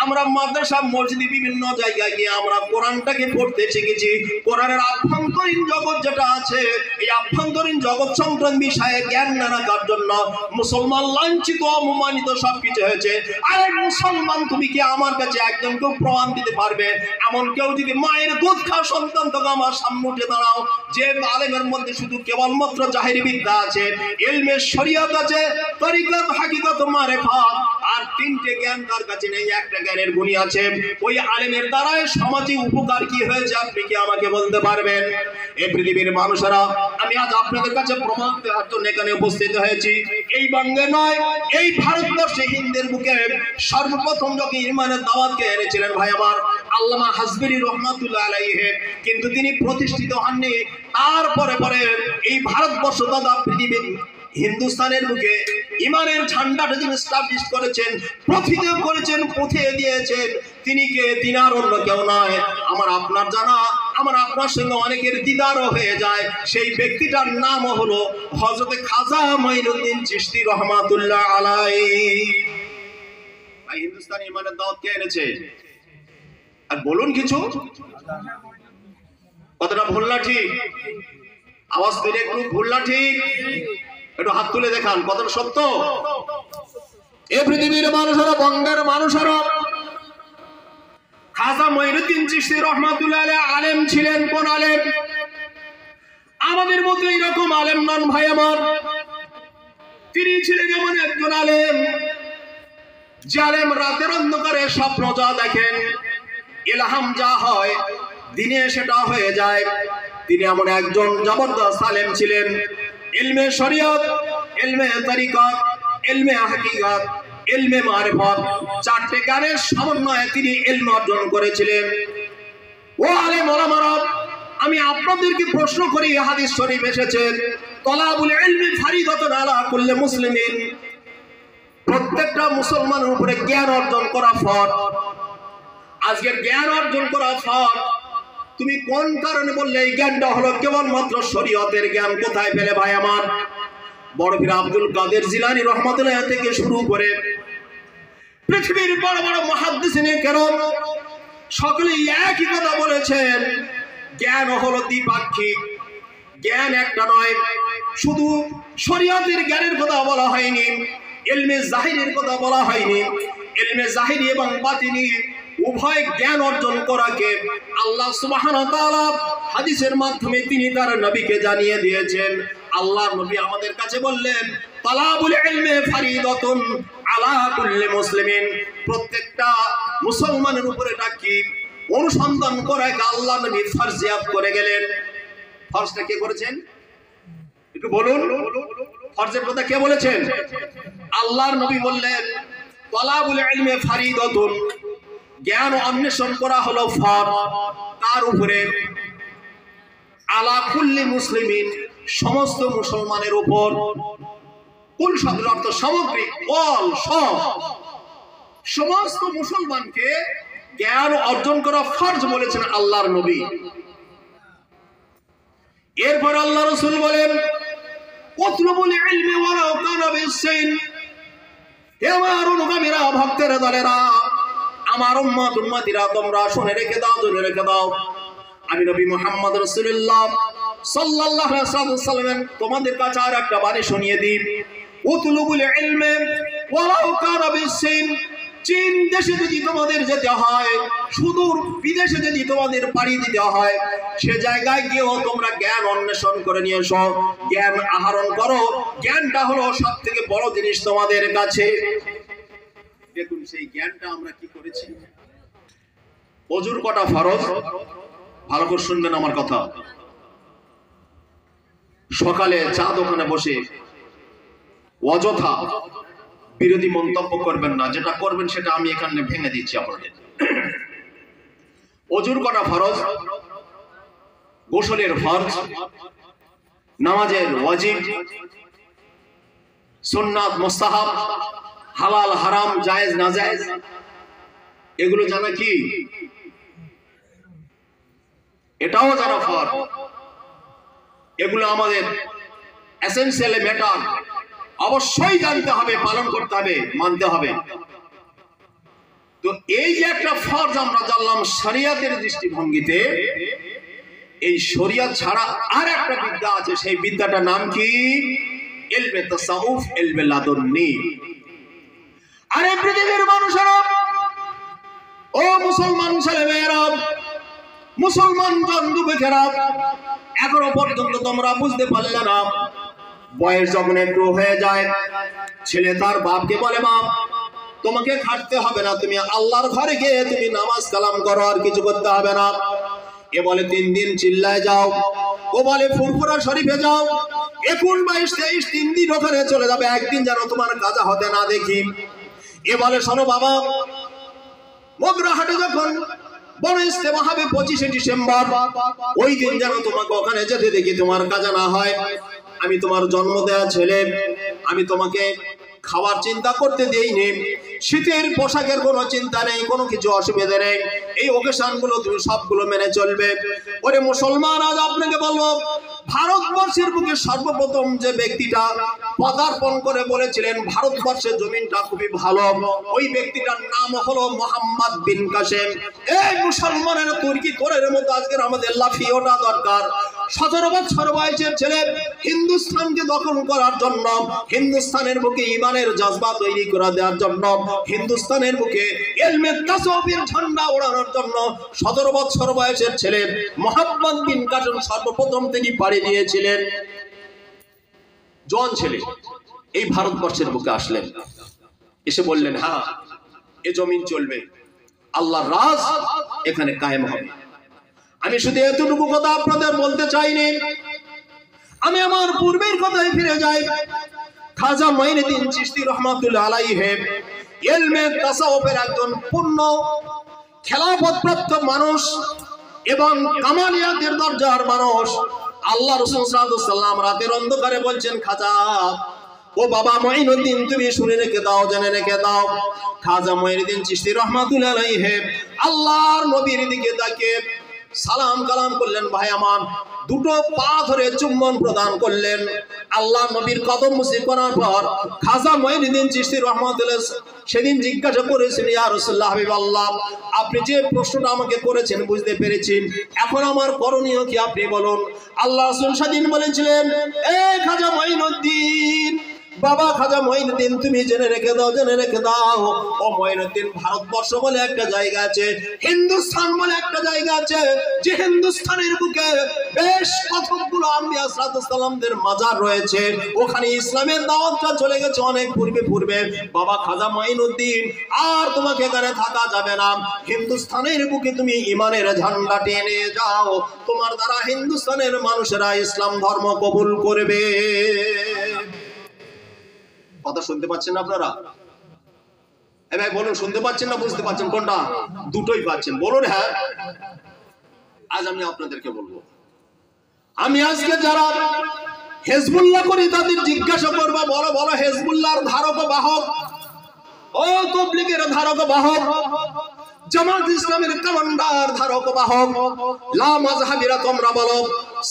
আমরা মাদ্রাসা মসজিদে বিভিন্ন জায়গায় গিয়ে আমরা কোরআনটাকে পড়তে শিখেছি। কোরআনের আভ্যন্তরীণ জগৎ যেটা আছে, এই আভ্যন্তরীণ জগৎ সংক্রান্ত বিষয়ে জ্ঞান না রাখার জন্য মুসলমান লাঞ্ছিত অপমানিত সবকিছু হয়েছে। আরে মুসলমান, তুমি কি আমার কাছে একজন কেউ প্রমাণ দিতে পারবে? এমন কেউ যদি মায়ের দুধ খাওয়া সন্তান তোকে আমার সামনে উঠে দাঁড়াও, যে আলেমের মধ্যে শুধু কেবলমাত্র জাহিরি বিদ্যা আছে, ইলমে শরিয়ত আছে, তরিকত, হাকিকত, মারিফাত, আর 3টে জ্ঞান তার কাছে নেই, একটা জ্ঞানের গুণী আছে, ওই আলেমের দ্বারাই সমাজে উপকার কি হয়েছে আপনি কি আমাকে বলতে পারবেন? এই পৃথিবীর মানুষেরা, আমি আজ আপনাদের কাছে প্রমাণ দেওয়ার জন্য এখানে উপস্থিত হয়েছি। এই বঙ্গে নয়, এই ভারতবর্ষে হিন্দের বুকে সর্বপ্রথম যখন ইমানের দাওয়াতকে এনেছিলেন ভাই আমার আল্লামা হাজবিরি রহমাতুল্লাহ আলাইহি, কিন্তু তিনি প্রতিষ্ঠিত হননি। তারপরে পরে এই ভারতবর্ষ তথা পৃথিবীর হিন্দুস্তানের বুকে ইমানের ঝান্ডাটা যিনি এস্টাবলিশ করেছেন, প্রতিষ্ঠা করেছেন, পৌঁছে দিয়েছেন, তিনি কে? তিনি আর অন্য কেউ নয়। আমার আপনার জানা, আমার আপনার সঙ্গে অনেকের দিদারও হয়ে যায়, সেই ব্যক্তিটার নাম হলো হযরত খাজা মাইনুদ্দিন চিশতি রহমাতুল্লাহ আলাইহি। ভাই হিন্দুস্তানি ইমানের দাওয়াত কে এনেছে? আর বলুন কিছু, কতটা ভুল না ঠিক? আওয়াজ দিলে একটু ভুল না ঠিক? একটু হাত তুলে দেখান কতটা সত্য। এ পৃথিবীর মানুষেরা, বঙ্গের মানুষেরা, খাজা মঈনুদ্দিন চিশতি রহমাতুল্লাহ আলাইহি আলেম ছিলেন। কোন আলেম? আমাদের মতো এরকম আলেম নন ভাই আমার। তিনি ছিলেন এমন একজন আলেম, যে আলেম রাতের অন্ধকারে স্বপ্ন যা দেখেন, ইলহাম যা হয় দিনে সেটা হয়ে যায়। তিনি এমন একজন জবরদস্ত আলেম ছিলেন। ইলমে শরীয়ত, ইলমে তরিকত, ইলমে হাকিকত, ইলমে মারিফত, চারটি জ্ঞানের সমন্বয়ে তিনি ইলম অর্জন করেছিলেন। ও আলেম ওলামারা, আমি আপনাদেরকে প্রশ্ন করি, হাদিস শরীফ এসেছে তলাবুল ইলমি ফারিদাতুন আলা কুল্লি মুসলিমিন, প্রত্যেকটা মুসলমানের উপরে জ্ঞান অর্জন করা ফরজ। আজকের জ্ঞান অর্জন করা ফরজ, তুমি কোন কারণে বললে এই জ্ঞানটা হলো কেবলমাত্র শরীয়তের জ্ঞান? কোথায় পেলে ভাই আমার? বড় পীর আব্দুল কাদের জিলানী রহমাতুল্লাহ থেকে শুরু করে পৃথিবীর বড় বড় মুহাদ্দিসিনে কেরাম সকলেই একই কথা বলেছেন, জ্ঞান হলো দ্বিপাক্ষিক, জ্ঞান একটা নয়। শুধু শরীয়তের জ্ঞানের কথা বলা হয়নি, ইলমে জাহিরের কথা বলা হয়নি। ইলমে জাহিরি এবং বাতিনি উভয় জ্ঞান অর্জন করাকে আল্লাহ সুবহানাহু ওয়া তাআলা হাদিসের মাধ্যমে তিনি তার নবীকে জানিয়ে দিয়েছেন। আল্লাহর নবী আমাদের কাছে বললেন, তালাবুল ইলমি ফারিদাতুন আলা কুল্লি মুসলিমিন, প্রত্যেকটা মুসলমানের উপরে এটা কি অনুসন্ধান করাকে আল্লাহ নবী ফরজিয়াত করে গেলেন। ফরজটা কে করেছেন একটু বলুন? ফরজের কথা কে বলেছেন? আল্লাহর নবী বললেন, তালাবুল ইলমি ফারিদাতুন, জ্ঞান অন্বেষণ করা হলো ফরজ, তার উপরে আলা কুল্লি মুসলিমিন, সমস্ত মুসলমানের উপর। কুল শব্দের অর্থ সামগ্রিক, অল, সব, সমস্ত মুসলমানকে জ্ঞান অর্জন করা ফরজ বলেছেন আল্লাহর নবী। এরপর আল্লাহ রাসূল বলেন, উতলুবুল ইলমি ওয়ালাউ কানা বিসসিন, হে আমার অনুগামীরা, ভক্তের দলেরা, আমার উম্মতিরা, তোমরা শুনে রেখে দাও, জেনে রেখে দাও, আমি নবী মুহাম্মদ রাসূলুল্লাহ সাল্লাল্লাহু আলাইহি ওয়াসাল্লাম তোমাদের কাছে আর একটা বাণী শুনিয়ে দিই, উতলুবুল ইলমি ওয়ালাউ কানা বিসসিন, চীন দেশে যদি তোমাদের যেতে হয়, সুদূর বিদেশে যদি তোমাদের পাড়ি দিতে হয়, সে জায়গায় গিয়েও তোমরা জ্ঞান অন্বেষণ করে নিয়ে এসো, জ্ঞান আহরণ করো। জ্ঞানটা হলো সব থেকে বড় জিনিস তোমাদের কাছে। দেখুন সেই জ্ঞানটা আমরা কি করেছি। ওযুর কটা ফরজ, ভালো করে শুনবেন আমার কথা। সকালে চা দোকানে বসে অযথা বিরোধী মন্তব্য করবেন না, যেটা করবেন সেটা আমি এখানে ভেঙে দিচ্ছি আপনাদের। ওযুর কটা ফরজ, গোসলের ফরজ, নামাজের ওয়াজিব, সুন্নাত মুস্তাহাব, হালাল হারাম, জায়েজ নাজায়েজ, এগুলো জানা কি? এটাও জানা ফরজ। এগুলো আমাদের এসেনশিয়াল ম্যাটার, অবশ্যই জানতে হবে, পালন করতে হবে, মানতে হবে। তো এই যে একটা ফরজ আমরা জানলাম শরিয়তের দৃষ্টিভঙ্গিতে, এই শরিয়ত ছাড়া আর একটা বিদ্যা আছে, সেই বিদ্যাটার নাম কি? ইলমে তাসাউফ, ইলমে লাদুন্নি। আরে পৃথিবীর মানুষেরা, ও মুসলমান ছেলেমেয়েরা, মুসলমান বন্ধুবেরা, এখনো পর্যন্ত তোমরা বুঝতে পারলে না, বয়স যখন একটু হয়ে যায়, ছেলে তার বাপকে বলে, বাপ তোমাকে খাটতে হবে না, তুমি আল্লাহর ঘরে গিয়ে তুমি নামাজ কালাম করো, আর কিছু করতে হবে না। এ বলে 3 দিন চিল্লায় যাও, ও বলে ফুরফুরা শরীফে যাও, 21, 22, 23 3 দিন ওখানে চলে যাবে, একদিন যেন তোমার কাজা হতে না দেখি। এ বলে শোনো বাবা, মগরাহাটে যখন বড় ইস্তেমা হবে 25শে ডিসেম্বর, ওই দিন যেন তোমাকে ওখানে যেতে দেখি, তোমার কাজা না হয়। আমি তোমার জন্ম দেয়া ছেলে, আমি তোমাকে খাবার চিন্তা করতে দেইনি, শীতের পোশাকের কোনো চিন্তা নেই, কোনো কিছু অসুবিধা নেই, এই ওকেশন গুলো তুমি সবগুলো মেনে চলবে। ওরে মুসলমান, আজ আপনাকে বলবো, ভারতবর্ষের বুকে সর্বপ্রথম যে ব্যক্তিটা পদার্পণ করে বলেছিলেন ভারতবর্ষের জমিনটা খুবই ভালো। ওই ব্যক্তিটার নাম হলো মোহাম্মদ বিন কাসেম। এই মুসলমানের তুর্কি তোরের মতো আজকের আমাদের লাফিয়ে ওঠা দরকার। 17 বছর বয়সের ছেলে হিন্দুস্তানকে দখল করার জন্য, হিন্দুস্তানের বুকে ইমানের জজবা তৈরি করে দেওয়ার জন্য, হিন্দুস্তানের বুকে ইলমে তাসাউফের ঝান্ডা ওড়ানোর জন্য 17 বছর বয়সের ছেলে মোহাম্মদ বিন কাসেম সর্বপ্রথম তিনি পাড়ি দিয়েছিলেন। জন ছেলে এই ভারতবর্ষের বুকে আসলেন, এসে বললেন হ্যাঁ এ জমিন চলবে, আল্লাহর রাজ এখানে কায়েম হবে। আমি শুধু এতটুকু কথা আপনাদের বলতে চাইনি, আমি আমার পূর্বের কথায় ফিরে যাই। খাজা মঈনুদ্দিন চিশতি রহমাতুল্লাহ আলাইহি ইলমে তাসাউফের একজন পূর্ণ খেলাফতপ্রাপ্ত মানুষ এবং কামালিয়াতের দরজার মানুষ। আল্লাহ রাসূল সাল্লাল্লাহু আলাইহি ওয়াসাল্লাম রাতের অন্ধকারে বলছেন, খাজা ও বাবা মঈনুদ্দিন তুমি শুনে রেখে দাও, জেনে রেখে দাও। খাজা মঈনুদ্দিন চিশতি রহমাতুল্লাহ আলাইহি আল্লাহর নবীর দিকে তাকিয়ে সালাম কালাম করলেন, ভাই আমার দুটো পা ধরে চুম্বন প্রদান করলেন। আল্লাহ নবীর কদম মুসি করার পর খাজা মঈনুদ্দিন চিশতি রাহমাতুল্লাহ সেদিন জিজ্ঞাসা করেছেন, ইয়া রাসূলুল্লাহ হাবিবাল্লাহ, আপনি যে প্রশ্নটা আমাকে করেছেন বুঝতে পেরেছি, এখন আমার করণীয় কি আপনি বলুন। আল্লাহ রাসূল সেদিন বলেছিলেন, এ খাজা মঈনুদ্দিন, বাবা খাজা মঈনুদ্দিন তুমি জেনে রেখে দাও, জেনে রেখে দাও। ও মঈনুদ্দিন, ভারতবর্ষ বলে একটা জায়গা আছে, হিন্দুস্তান বলে একটা জায়গা আছে, যে হিন্দুস্তানের বুকে বেশ কতগুলো আম্বিয়া সালাতুস সালামদের মাজার রয়েছে। ওখানে ইসলামের দাওয়াতটা চলে গেছে অনেক পূর্বে। বাবা খাজা মঈনুদ্দিন, আর তোমাকে এখানে থাকা যাবে না। হিন্দুস্তানের বুকে তুমি ইমানের ঝান্ডা টেনে যাও, তোমার দ্বারা হিন্দুস্তানের মানুষেরা ইসলাম ধর্ম কবুল করবে। কথা শুনতে পাচ্ছেন আপনারা? ভাই বলুন, শুনতে পাচ্ছেন না বুঝতে পাচ্ছেন? কোনটা? দুটোই পাচ্ছেন, বলুন হ্যাঁ। আজ আমি আপনাদেরকে বলবো, আমি আজকে যারা হিজবুল্লাহ করি তাদের জিজ্ঞাসা করবো, বড় বড় হিজবুল্লাহর ধারক বাহক, ও তাবলীগের ধারক বাহক, জামাত ইসলামের কমান্ডার ধারক বাহক, লা মাযহাবিরা তোমরা বলো,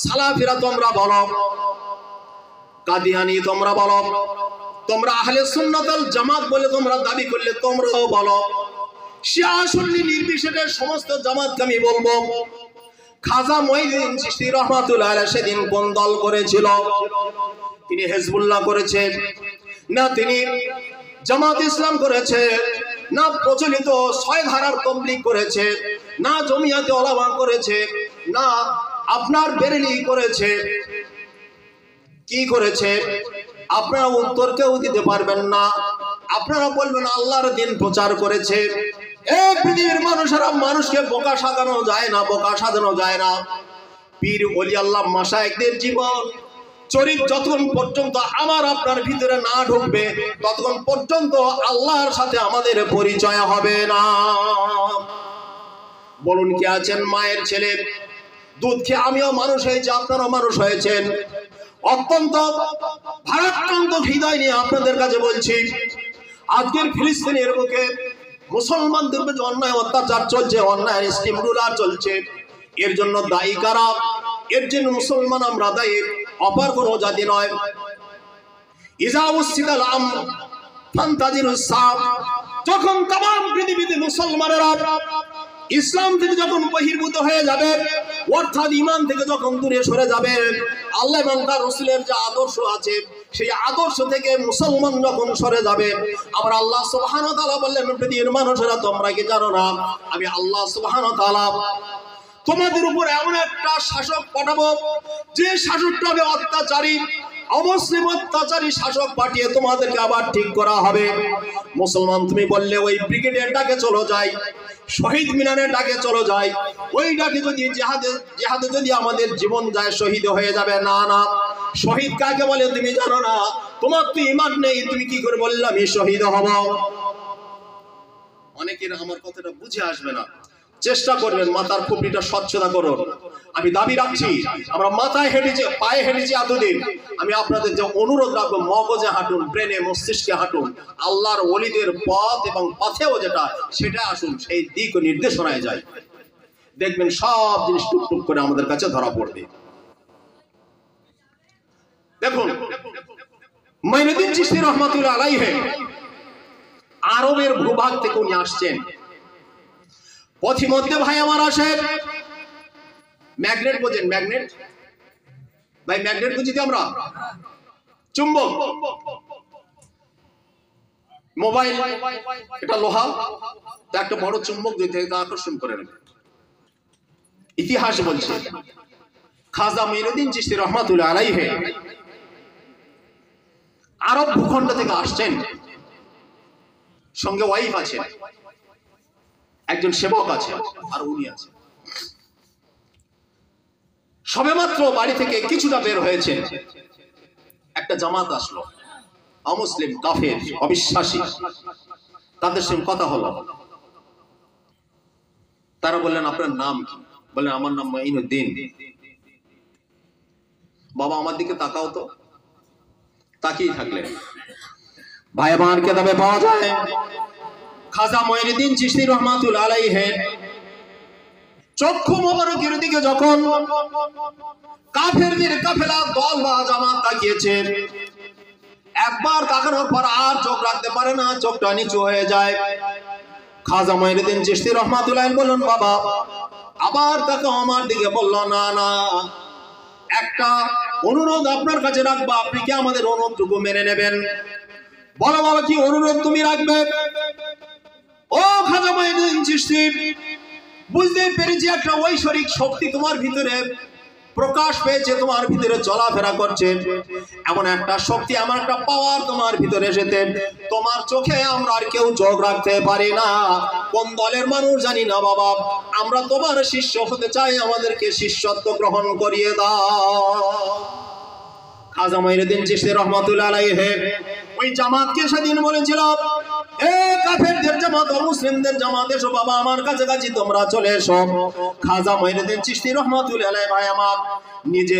সালাফিরা তোমরা বলো, কাদিয়ানি তোমরা বলো, তোমরা আহলে সুন্নাত ওয়াল জামাত বলে তোমরা দাবি করলে তোমরাও বলো, শিয়া সুন্নি নির্বিশেষে সমস্ত জামাতকে আমি বলবো, খাজা মঈনুদ্দিন চিশতি রাহমাতুল্লাহ আলাইহি সেদিন কোন দল করেছিল? তিনি হিজবুল্লাহ করেছে না তিনি জামাত ইসলাম করেছে, না প্রচলিত 6 ধারার তাবলীগ করেছে, না জমিয়াতে উলামা করেছে, না আপনার বেরেলি করেছে, কি করেছে? আপনারা উত্তর কেউ দিতে পারবেন না। আপনারা বলবেন আল্লাহর দিন প্রচার করেছে। এই পৃথিবীর মানুষেরা মানুষকে বোকা সাজানো যায় না, বোকা সাজানো যায় না। পীর ওলি আল্লাহ মাশায়েখদের জীবন চরিত্র যতক্ষণ পর্যন্ত আমার আপনার ভিতরে না ঢুকবে ততক্ষণ পর্যন্ত আল্লাহর সাথে আমাদের পরিচয় হবে না। বলুন, কে আছেন মায়ের ছেলে, দুধ খেয়ে আমিও মানুষ হয়েছি, আপনারাও মানুষ হয়েছেন। অত্যন্ত ভারাক্রান্ত হৃদয় নিয়ে আপনাদের কাছে বলছি, আজকের ফিলিস্তিনের বুকে মুসলমানদের উপর যে অন্যায় অত্যাচার চলছে, অন্যায় স্টিম রুলার চলছে, এর জন্য দায়ী কারা? এর জন্য মুসলমান আমরা দায়ী, অপর কোনো জাতি নয়। ইজা উসিদাল আমর ফান্তাজিরুস সাব, যখন তাম পৃথিবীতে মুসলমানেরা ইসলাম থেকে যখন বহির্ভূত হয়ে যাবে, অর্থাৎ ঈমান থেকে যখন দূরে সরে যাবে, আল্লাহ এবং তার রাসূলের যে আদর্শ আছে সেই আদর্শ থেকে মুসলমান যখন সরে যাবে, আবার আল্লাহ সুবহানাহু ওয়া তাআলা বললেন, পৃথিবীর মানুষেরা তোমরা কি জানো না আমি আল্লাহ সুবহানাহু ওয়া তাআলা তোমাদের উপর এমন একটা শাসক পাঠাবো যে শাসকটা হবে অত্যাচারী, অমুসলিম অত্যাচারী শাসক পাঠিয়ে তোমাদেরকে আবার ঠিক করা হবে। মুসলমান তুমি বললে ওই ব্রিগেডের ডাকে চলো যাই, শহীদ মিনারের ডাকে চলো যাই, ওই ডাকে যদি জিহাদে যদি আমাদের জীবন যায় শহীদ হয়ে যাবে। না না, শহীদ কাকে বলে তুমি জানো না? তোমার তো ঈমান নেই, তুমি কি করে বললে আমি শহীদ হব? অনেকের আমার কথাটা বুঝে আসবে না, চেষ্টা করবেন মাথার খুপড়িটা স্বচ্ছতা করুন। আমি দাবি রাখছি, আমরা মাথায় হেঁটেছি, পায়ে হেঁটেছি এতদিন, আমি আপনাদের যে অনুরোধ রাখবো, মগজে হাঁটুন, ব্রেনে মস্তিষ্কে হাঁটুন, আল্লাহর ওলিদের পথ এবং পথেও যেটা সেটা আসুন, সেই দিক নির্দেশনায় যায়, দেখবেন সব জিনিস টুকটুক করে আমাদের কাছে ধরা পড়বে। দেখুন, মাইনুদ্দিন চিশতি রহমাতুল্লাহ আলাইহি আরবের ভূভাগ থেকে উনি আসছেন। পথিমধ্যে ভাই আমার আসেন, ম্যাগনেট বোঝেন? ম্যাগনেট ভাই, ম্যাগনেট বুঝি আমরা, চুম্বক, মোবাইল এটা লোহা, একটা বড় চুম্বক দুই থেকে আকর্ষণ করে নেবে। ইতিহাস বলছে খাজা মাইনুদ্দিন চিশতি রহমাতুল্লাহ আলাইহি আরব ভূখণ্ড থেকে আসছেন, সঙ্গে ওয়াইফ আছে, একজন সেবক আছে, আর উনি আছে। সবেমাত্র বাড়ি থেকে কিছুটা বের হয়েছে, একটা জামাত আসলো, অমুসলিম, কাফের, অবিশ্বাসী। তাদের সঙ্গে কথা হলো। তারা বললেন আপনার নাম কি? বললেন আমার নাম মাইনুদ্দিন। বাবা আমার দিকে তাকাও তো। তাকিয়ে থাকলেন। ভাই আমার কিতাবে পাওয়া যায় খাজা মাইনুদ্দিন চিশতি রহমাতুল্লাহ আলাইহি চক্ষু মোবারকের দিকে যখন কাফেরদের কাফেলা দল বা জামাত তাকিয়েছে, একবার তাকানোর পর আর চোখ রাখতে পারে না, চোখটা নিচু হয়ে যায়। খাজা মাইনুদ্দিন চিশতি রহমাতুল্লাহ বললেন বাবা আবার তাকাও আমার দিকে। বলল না না, একটা অনুরোধ আপনার কাছে রাখবো, আপনি কি আমাদের অনুরোধটুকু মেনে নেবেন? বলো বাবা কি অনুরোধ তুমি রাখবে? ও খাজা মাইনুদ্দিন চিশতি, বুঝতে পেরেছি একটা ঐশ্বরিক শক্তি তোমার ভিতরে প্রকাশ পেয়েছে, তোমার ভিতরে চলাফেরা করছে, এমন একটা শক্তি, এমন একটা পাওয়ার তোমার ভিতরে এসেছে, তোমার চোখে আমরা আর কেউ চোখ রাখতে পারি না। কোন দলের মানুষ জানি না বাবা, আমরা তোমার শিষ্য হতে চাই, আমাদেরকে শিষ্যত্ব গ্রহণ করিয়ে দাও। খাজা মাইনুদ্দিন চিশতি রহমাতুল্লাহ আলাইহি ওই জামাতকে সেদিন বলেছিল, এ কাফেরদের জামাত ও মুসলিমদের জামাত, এসো বাবা আমার কাছাকাছি তোমরা চলে এসো। খাজা মাইনুদ্দিন চিশতি রহমাতুল্লাহ আলাইহি ভাই আমার নিজে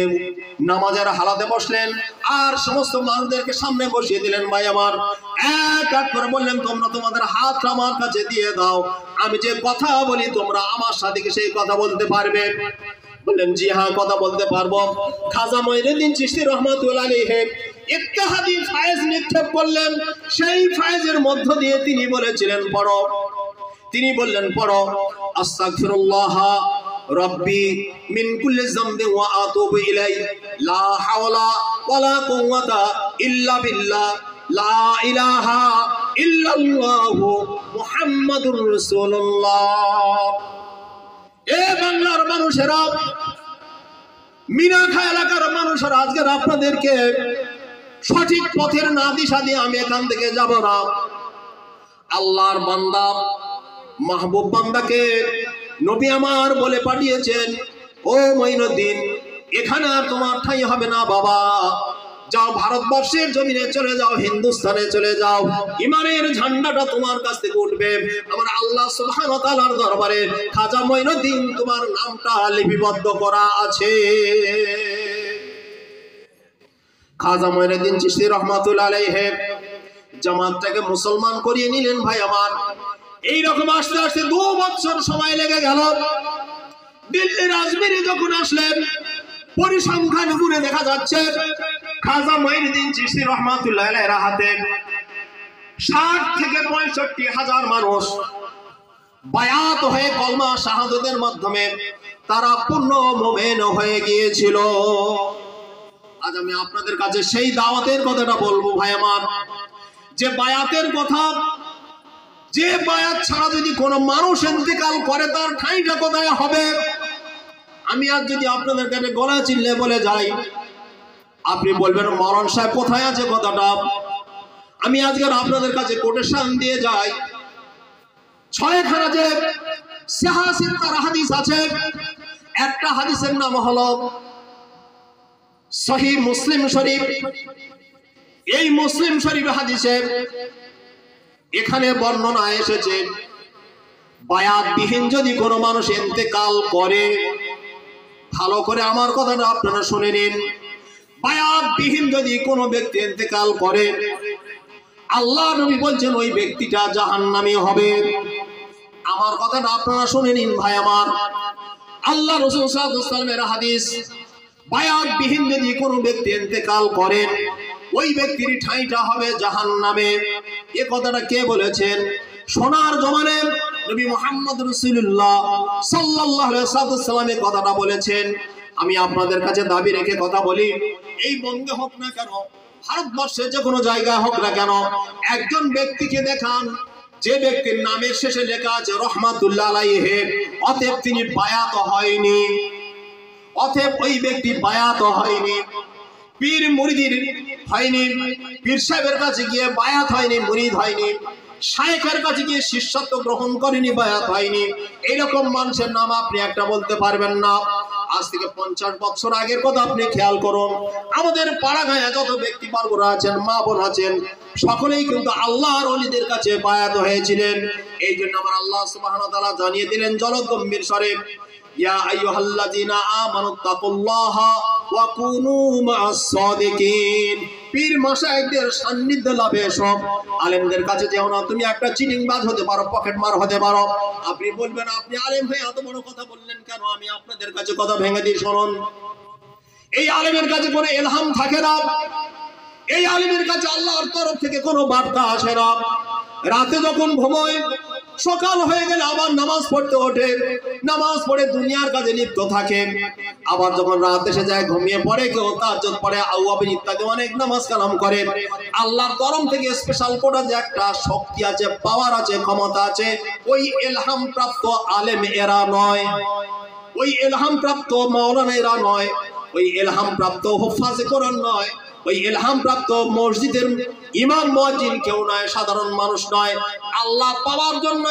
নামাজের হালাতে বসলেন, আর সমস্ত মানুষদেরকে সামনে বসিয়ে দিলেন। ভাই আমার এক এক করে বললেন তোমরা তোমাদের হাতটা আমার কাছে দিয়ে দাও, আমি যে কথা বলি তোমরা আমার সাথে সেই কথা বলতে পারবে। বললেন জি হ্যাঁ কথা বলতে পারবো। খাজা মাইনুদ্দিন চিশতি রহমাতুল্লাহ আলাইহি ইত্তেহাদি ফায়েজ নিক্ষেপ করলেন, সেই ফায়েজের মধ্য দিয়ে তিনি বলেছিলেন পড়ো। তিনি বললেন পড়ো আস্তাগফিরুল্লাহ রাব্বি মিন কুল্লি যামবি ওয়া আতুবু ইলাই, লা হাওলা ওয়ালা কুওয়াতা ইল্লা বিল্লাহ, লা ইলাহা ইল্লাল্লাহু মুহাম্মাদুর রাসূলুল্লাহ। এ বাংলার মানুষেরা, মিনাখা এলাকার মানুষেরা, আজকে আপনাদেরকে সঠিক পথের না দিশা দিয়ে আমি এখান থেকে যাব না। আল্লাহর বান্দা মাহবুব বান্দাকে নবী আমার বলে পাঠিয়েছেন, ও মাইনুদ্দিন এখানে আর তোমার ঠাঁই হবে না বাবা, যাও ভারতবর্ষের জমিনে চলে যাও, হিন্দুস্তানে চলে যাও, ইমানের ঝান্ডাটা তোমার কাছ থেকে উঠবে। আমার আল্লাহ সুবহানাহু ওয়া তাআলার দরবারে খাজা মাইনুদ্দিন তোমার নামটা লিপিবদ্ধ করা আছে। খাজা মাইনুদ্দিন চিশতি রহমাতুল্লাহ আলাইহি জামাতটাকে মুসলমান করিয়ে নিলেন। ভাই আমার এইরকম আস্তে আস্তে 2 বছর সময় লেগে গেল। দিল্লির আজমিরে যখন আসলেন, পরিসংখ্যান ঘুরে দেখা যাচ্ছে খাজা মাইনুদ্দিন চিশতি রহমাতুল্লাহ আলাইহির হাতে 60 থেকে 65 হাজার মানুষ বায়াত হয়ে কলমা শাহাদাতের মাধ্যমে তারা পূর্ণ মুমিন হয়ে গিয়েছিল। আজ আমি আপনাদের কাছে সেই দাওয়াতের কথাটা বলবো ভাই আমার, যে বায়াতের কথা, যে বায়াত ছাড়া যদি কোনো মানুষ ইন্তেকাল করে তার ঠাঁইটা কোথায় হবে। আমি আজ যদি আপনাদের কাছে গলা চিল্লে বলে যাই, আপনি বলবেন মরণ সাহেব কোথায় আছে কথাটা। আমি আজকে আপনাদের কাছে কোটেশন দিয়ে যাই, 6খানা যে সিহাসিত্তার হাদিস আছে, একটা হাদিসের নাম হলো সহিহ মুসলিম শরীফ। এই মুসলিম শরীফ হাদিসে এখানে বর্ণনা এসেছে বায়াত বিহীন যদি কোনো মানুষ ইন্তেকাল করে, ভালো করে আমার কথাটা আপনারা শুনে নিন, বায়াত বিহীন যদি কোনো ব্যক্তি ইন্তেকাল করে, আল্লাহ নবী বলছেন ওই ব্যক্তিটা জাহান্নামী হবে। আমার কথাটা আপনারা শুনে নিন ভাই আমার, আল্লাহ রাসূল সাল্লাল্লাহু আলাইহি ওয়াসাল্লামের হাদিস, বায়াত বিহীন যদি কোনো ব্যক্তি ইন্তেকাল করেন, ওই ব্যক্তির ঠাঁইটা হবে জাহান্নামে। এ কথাটা কে বলেছেন? সোনার জমানে নবী মুহাম্মদ রাসূলুল্লাহ সাল্লাল্লাহু আলাইহি ওয়াসাল্লাম এই কথাটা বলেছেন। আমি আপনাদের কাছে দাবি রেখে কথা বলি, এই বঙ্গে হোক না কেন, ভারতবর্ষের যে কোনো জায়গায় হোক না কেন, একজন ব্যক্তিকে দেখান যে ব্যক্তির নামের শেষে লেখা আছে রহমাতুল্লাহ আলাইহি, অতএব তিনি বায়াত হয়নি, অতএব ওই ব্যক্তি বায়াত হয়নি, পীর মুরিদের হয়নি, পীর সাহেবের কাছে গিয়ে বায়াত হয়নি, মুরিদ হয়নি, শায়েখের কাছে গিয়ে শিষ্যত্ব গ্রহণ করেনি, বায়াত হয়নি, এইরকম মানুষের নাম আপনি একটা বলতে পারবেন না। আজ থেকে 50 বছর আগের কথা আপনি খেয়াল করুন, আমাদের পাড়াগাঁয়ে যত ব্যক্তিবর্গরা আছেন, মা বোন আছেন, সকলেই কিন্তু আল্লাহর ওলিদের কাছে বায়াত হয়েছিলেন। এই জন্য আমার আল্লাহ সুবহানাহু ওয়া তাআলা জানিয়ে দিলেন জলগম্ভীর স্বরে, ইয়া আইয়ুহাল্লাযীনা আমানুত্তাকুল্লাহা ওয়া কুনু মা'আস সাদিকিন। পীর মাশায়েখদের সান্নিধ্য লাভে সব আলেমদের কাছে যেও না। তুমি একটা চিটিংবাজ হতে পারো, পকেট মার হতে পারো, আপনি বলবেন আপনি আলেম হয়ে এত বড় কথা বললেন কেন? আমি আপনাদের কাছে কথা ভেঙে দিই, শুনুন। এই আলেমের কাছে কোনো ইলহাম থাকে না, এই আলেমের কাছে আল্লাহর তরফ থেকে কোনো বার্তা আসে না। রাতে যখন ঘুমোয়, সকাল হয়ে গেলে আবার নামাজ পড়তে ওঠে, নামাজ পড়ে দুনিয়ার কাজে লিপ্ত থাকে, আবার যখন রাত এসে যায় ঘুমিয়ে পড়ে, কেউ তাহাজ্জুদ পড়ে, আওয়াবিন ইত্যাদি অনেক নামাজ কালাম করে। আল্লাহর তরফ থেকে স্পেশাল কোটা যে একটা শক্তি আছে, পাওয়ার আছে, ক্ষমতা আছে, ওই ইলহাম প্রাপ্ত আলেম এরা নয়, ওই ইলহাম প্রাপ্ত মাওলানা এরা নয়, ওই ইলহাম প্রাপ্ত হুফাজে কোরআন নয়, ওই ইলহাম প্রাপ্ত মসজিদের ইমাম মুয়াজ্জিন কেউ নয়, সাধারণ মানুষ নয়। আল্লাহ পাওয়ার জন্য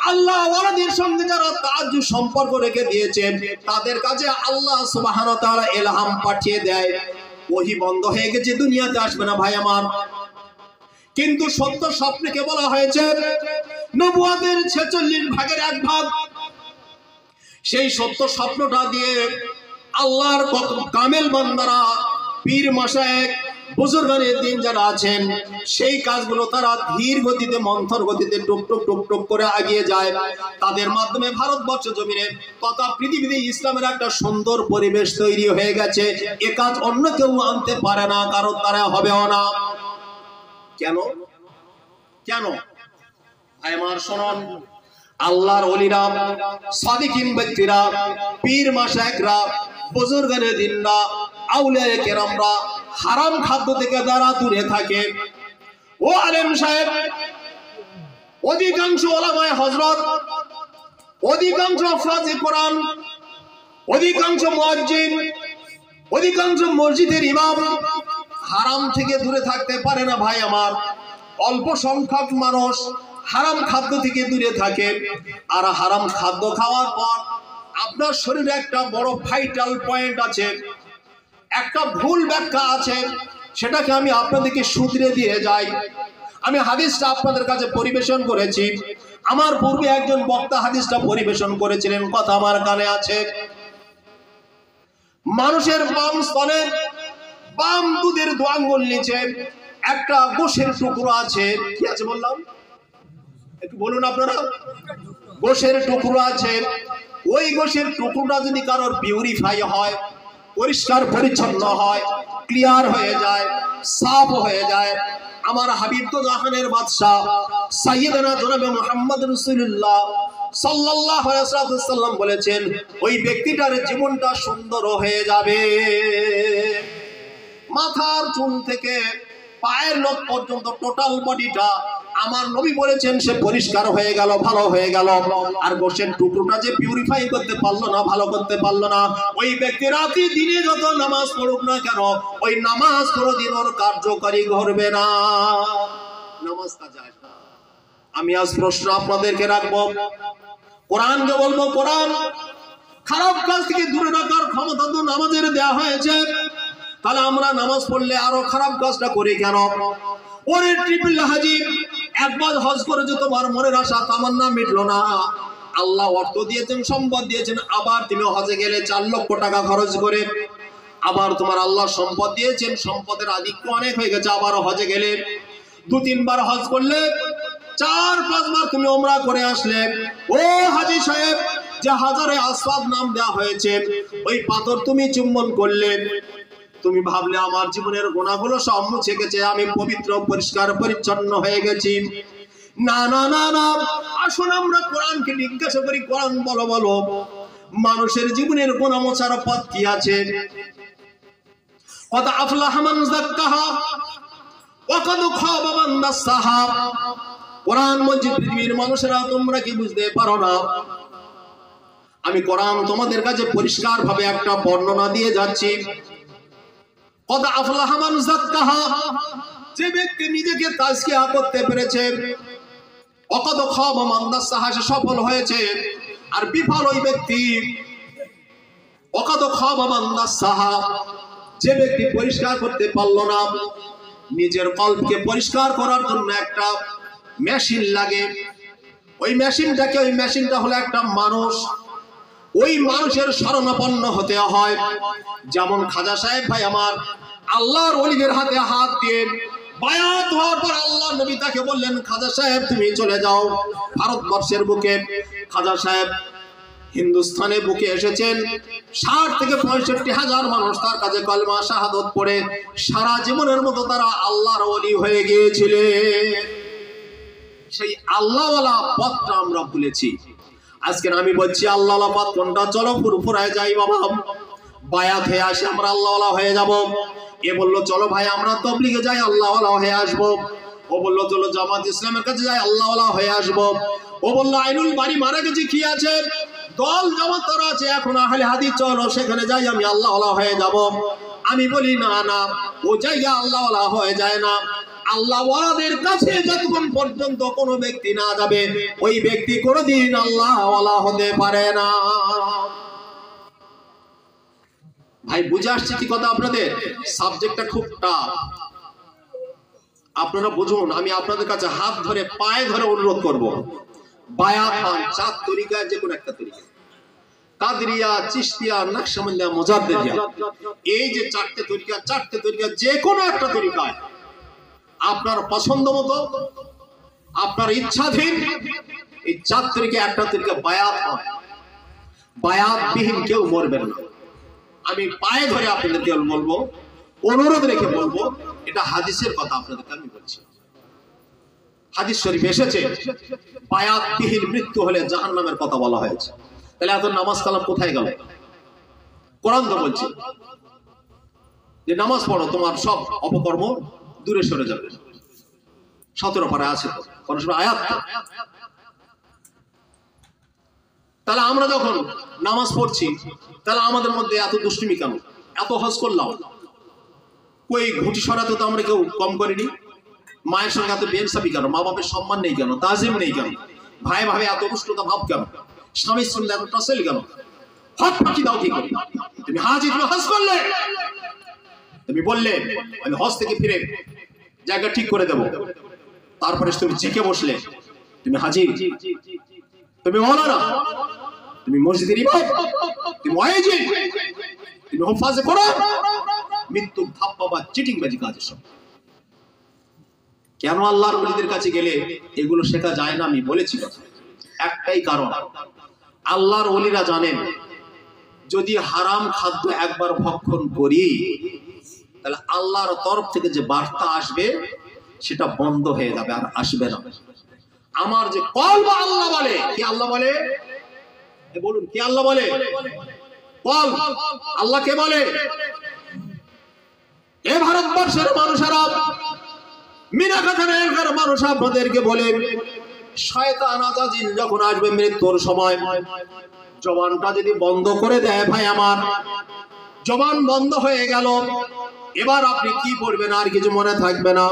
আল্লাহ ওয়ালাদের সঙ্গে যারা তাআজ্জুদ সম্পর্ক রেখে দিয়েছেন, তাদের কাছে আল্লাহ সুবহানাহু ওয়া তাআলা ইলহাম পাঠিয়ে দেয়। ওহী বন্ধ হয়ে গেছে, দুনিয়াতে আসবে না ভাই আমার। কিন্তু সত্য স্বপ্নকে বলা হয়েছে নবুয়তের 46 ভাগের 1 ভাগ। সেই সত্য স্বপ্নটা দিয়ে আল্লাহর কামেল বান্দারা, পীর মাশায়েখ, বুজুর্গানের দিন যারা আছেন, সেই কাজগুলো তারা ধীর গতিতে, মন্থর গতিতে টুক টুক টুক টুক করে এগিয়ে যায়। তাদের মাধ্যমে ভারতবর্ষ জমিনে তথা পৃথিবীতে ইসলামের একটা সুন্দর পরিবেশ তৈরি হয়ে গেছে। এ কাজ অন্য কেউ আনতে পারে না, কারণ তারা হবেও না। কেন কেন ভাই আমার শুনুন, আল্লাহর ওলিরা, সাদিকিন ব্যক্তিরা, পীর মাশায়েখরা, বুজুর্গানে দিনরা, আউলিয়ায়ে কেরামরা হারাম খাদ্য থেকে যারা দূরে থাকে, ও আলেম সাহেব, অধিকাংশ ওলামায়ে হযরত, অধিকাংশ হাফেজে কোরআন, অধিকাংশ মুয়াজ্জিন, অধিকাংশ মসজিদের ইমাম হারাম থেকে দূরে থাকতে পারে না ভাই আমার। অল্প সংখ্যক মানুষ হারাম খাদ্য থেকে দূরে থাকে। আর হারাম খাদ্য খাওয়ার পর আপনার শরীরে একটা বড় ভাইটাল পয়েন্ট আছে, একটা ভুল ব্যাখ্যা আছে, সেটাকে আমি আপনাদেরকে শুধরে দিয়ে যাই। আমি হাদিসটা আপনাদের কাছে পরিবেশন করেছি, আমার পূর্বে একজন বক্তা হাদিসটা পরিবেশন করেছিলেন, কথা আমার কানে আছে। মানুষের বাম স্তনের বাম দুধের 2 আঙ্গুল নিচে একটা গোশের টুকরো আছে। কি আছে বললাম? একটু বলুন আপনারা। গোশের টুকরো আছে। ওই গোশের টুকরোটা যদি কারোর পিউরিফাই হয়, পরিষ্কার পরিচ্ছন্ন হয়, ক্লিয়ার হয়ে যায়, সাফ হয়ে যায়, আমার হাবিব তো জাহানের বাদশা সাইয়েদনা জনাবে মুহাম্মদ রাসূলুল্লাহ সাল্লাল্লাহু আলাইহি ওয়াসাল্লাম বলেছেন, ওই ব্যক্তিটার জীবনটা সুন্দর হয়ে যাবে। মাথার চুল থেকে পায়ের নখ পর্যন্ত টোটাল বডিটা আমার নবী বলেছেন সে পরিষ্কার হয়ে গেল, ভালো হয়ে গেল। আর গোশের টুকরোটা যে পিউরিফাই করতে পারলো না, ভালো করতে পারলো না, ওই ব্যক্তি রাতে দিনে যত নামাজ পড়ুক না কেন, ওই নামাজ কোনোদিন ওর কার্যকারী করবে না, নামাজ কাজে আসবে না। আমি আজ প্রশ্ন আপনাদেরকে রাখবো, কোরআনকে বলবো, কোরআন খারাপ কাজ থেকে দূরে রাখার ক্ষমতা তো নামাজের দেওয়া হয়েছে, তাহলে আমরা নামাজ পড়লে আরো খারাপ কাজটা করি কেন? ওরে ট্রিপল হাজি, একবার হজ করেছে, তোমার মনের আশা তামান্না মিটলো না, আল্লাহ অর্থ দিয়েছেন, সম্পদ দিয়েছেন, আবার তুমি হজে গেলে 4 লক্ষ টাকা খরচ করে, আবার তোমার আল্লাহ সম্পদ দিয়েছেন, সম্পদের আধিক্য অনেক হয়ে গেছে, আবার হজে গেলে 2-3 বার হজ করলে, 4-5 বার তুমি উমরা করে আসলে, ও হাজী সাহেব, যে হাজারে আসওয়াদ নাম দেওয়া হয়েছে, ওই পাথর তুমি চুম্বন করলে, তুমি ভাবলে আমার জীবনের গুনাহগুলো সব মুছে গেছে, আমি পবিত্র পরিষ্কার পরিচ্ছন্ন হয়ে গেছি। না না না না, আসুন আমরা কোরআনকে জিজ্ঞাসা করি, কোরআন বলো বলো মানুষের জীবনের গুনাহ মোছার পথ কি আছে? কদ আফলাহা মান যাক্কাহা ওয়া কদ খাবা মান দাসসাহা। কোরআন বলছে পৃথিবীর মানুষেরা তোমরা কি বুঝতে পারো না? আমি কোরআন তোমাদের কাছে পরিষ্কার ভাবে একটা বর্ণনা দিয়ে যাচ্ছি। কদ আফলাহা মান যাক্কাহা, যে ব্যক্তি নিজেকে তাজকিয়া করতে পেরেছে, ওয়া কদ খাবা মান দাসসাহা, সে সফল হয়েছে। আর বিফল ওই ব্যক্তি, ওয়া কদ খাবা মান দাসসাহা, যে ব্যক্তি পরিষ্কার করতে পারলো না। নিজের কলবকে পরিষ্কার করার জন্য একটা মেশিন লাগে, ওই মেশিনটা হলো একটা মানুষ। ওই মানুষের শরণাপন্ন হতে হয়। যেমন খাজা সাহেব ভাই আমার আল্লাহর ওলিদের হাতে হাত দিয়ে বায়াত হওয়ার পর আল্লাহ নবী তাকে বললেন, খাজা সাহেব তুমি চলে যাও ভারতবর্ষের বুকে। খাজা সাহেব হিন্দুস্তানে বুকে এসেছেন, ৬০ থেকে ৬৫ হাজার মানুষ তার কাছে কলমা শাহাদত পড়ে সারা জীবনের মতো তারা আল্লাহর ওলি হয়ে গিয়েছিলেন। সেই আল্লাহওয়ালা পথটা আমরা ভুলেছি। আজকে আমি বলছি আল্লাহওয়ালা পথ কোনটা? চলো ফুরফুরায় যাই বাবা, বায়াত হয়ে আসি, আমরা আল্লাহওয়ালা হয়ে যাব। এ বললো চলো ভাই আমরা তাবলীগে যাই, আল্লাহওয়ালা হয়ে আসবো। ও বললো চলো জামাত ইসলামের কাছে যাই, আল্লাহওয়ালা হয়ে আসবো। ও বললো আইনুল বাড়ি মারা গেছে, কি আছে, দল জামাত তারা আছে, এখন আহলে হাদিস চলো সেখানে যাই, আমি আল্লাহওয়ালা হয়ে যাব। আমি বলি না না, ও জায়গা আল্লাহওয়ালা হয়ে যায় না। আল্লাহওয়ালাদের কাছে যতক্ষণ পর্যন্ত কোনো ব্যক্তি না যাবে, ওই ব্যক্তি কোনোদিন আল্লাহওয়ালা হতে পারে না। ভাই বুঝে আসছে কি কথা আপনাদের? সাবজেক্টটা খুব টাফ, আপনারা বুঝুন। আমি আপনাদের কাছে হাত ধরে পায়ে ধরে অনুরোধ করব, বায়াত হন ৪ তরিকায় যে কোনো একটা তরিকা, কাদরিয়া, চিশতিয়া, নকশবন্দিয়া, মুজাদ্দিদিয়া, এই যে ৪টে তরিকা যে কোনো একটা তরিকায় আপনার পছন্দ মতো, আপনার ইচ্ছাধীন এই ৪ তরিকায় একটা তরিকা বায়াত হয়। বায়াত বিহীন কেউ মরবেন না। আমি পায়ে ধরে আপনাদেরকে বলবো, অনুরোধ রেখে বলবো, এটা হাদিসের কথা আপনাদেরকে আমি বলছি। হাদিস শরীফ এসেছে বায়াত বিহীন মৃত্যু হলে জাহান্নামের কথা বলা হয়েছে। তাহলে এত নামাজ কালাম কোথায় গেল? কোরআন তো বলছে যে নামাজ পড়ো, তোমার সব অপকর্ম দূরে সরে যাবে। ১৭ পারায় আছে তো, কোন সময় আয়াত। তাহলে আমরা যখন নামাজ পড়ছি, তাহলে আমাদের মধ্যে এত দুষ্টুমি কেন? এত হজ করলাম, ওই ঘুঁটি সরাতে তো আমরা কেউ কম করিনি। মায়ের সঙ্গে এত বেইনসাফি কেন? মা বাপের সম্মান নেই কেন? তাজিম নেই কেন? ভাই ভাবে এত উষ্ণতা ভাব কেন? স্বামীর সঙ্গে এত টাসেল কেন? হজ ফাঁকি দাও কি করে? তুমি হাজি, তুমি হজ করলে, তুমি বললে আমি হজ থেকে ফিরে জায়গা ঠিক করে দেব, তারপরে তুমি জেকে বসলে তুমি হাজি, তুমি মাওলানা, তুমি মসজিদের ইমাম, তুমি ওয়াইজি, তুমি হুফাজে কোরআন, মৃত্যু ধাপ্পা বা চিটিংবাজি কাজের সব। কেন আল্লাহর ওলিদের কাছে গেলে এগুলো শেখা যায় না? আমি বলেছি একটাই কারণ, আল্লাহর ওলিরা জানেন যদি হারাম খাদ্য একবার ভক্ষণ করি, তাহলে আল্লাহর তরফ থেকে যে বার্তা আসবে সেটা বন্ধ হয়ে যাবে, আর আসবে না। আমার যে কলব আল্লাহ বলে, কি আল্লাহ বলে? বলুন কি আল্লাহ বলে? কলব আল্লাহ কে বলে? এ ভারতবর্ষের মানুষেরা, মিনাখানের মানুষ আপনাদেরকে বলে, শয়তান আজাজিল যখন আসবে মৃত্যুর সময়, জবানটা যদি বন্ধ করে দেয়, ভাই আমার জবান বন্ধ হয়ে গেল, এবার আপনি কি করবেন আর কিছু মনে থাকবে না।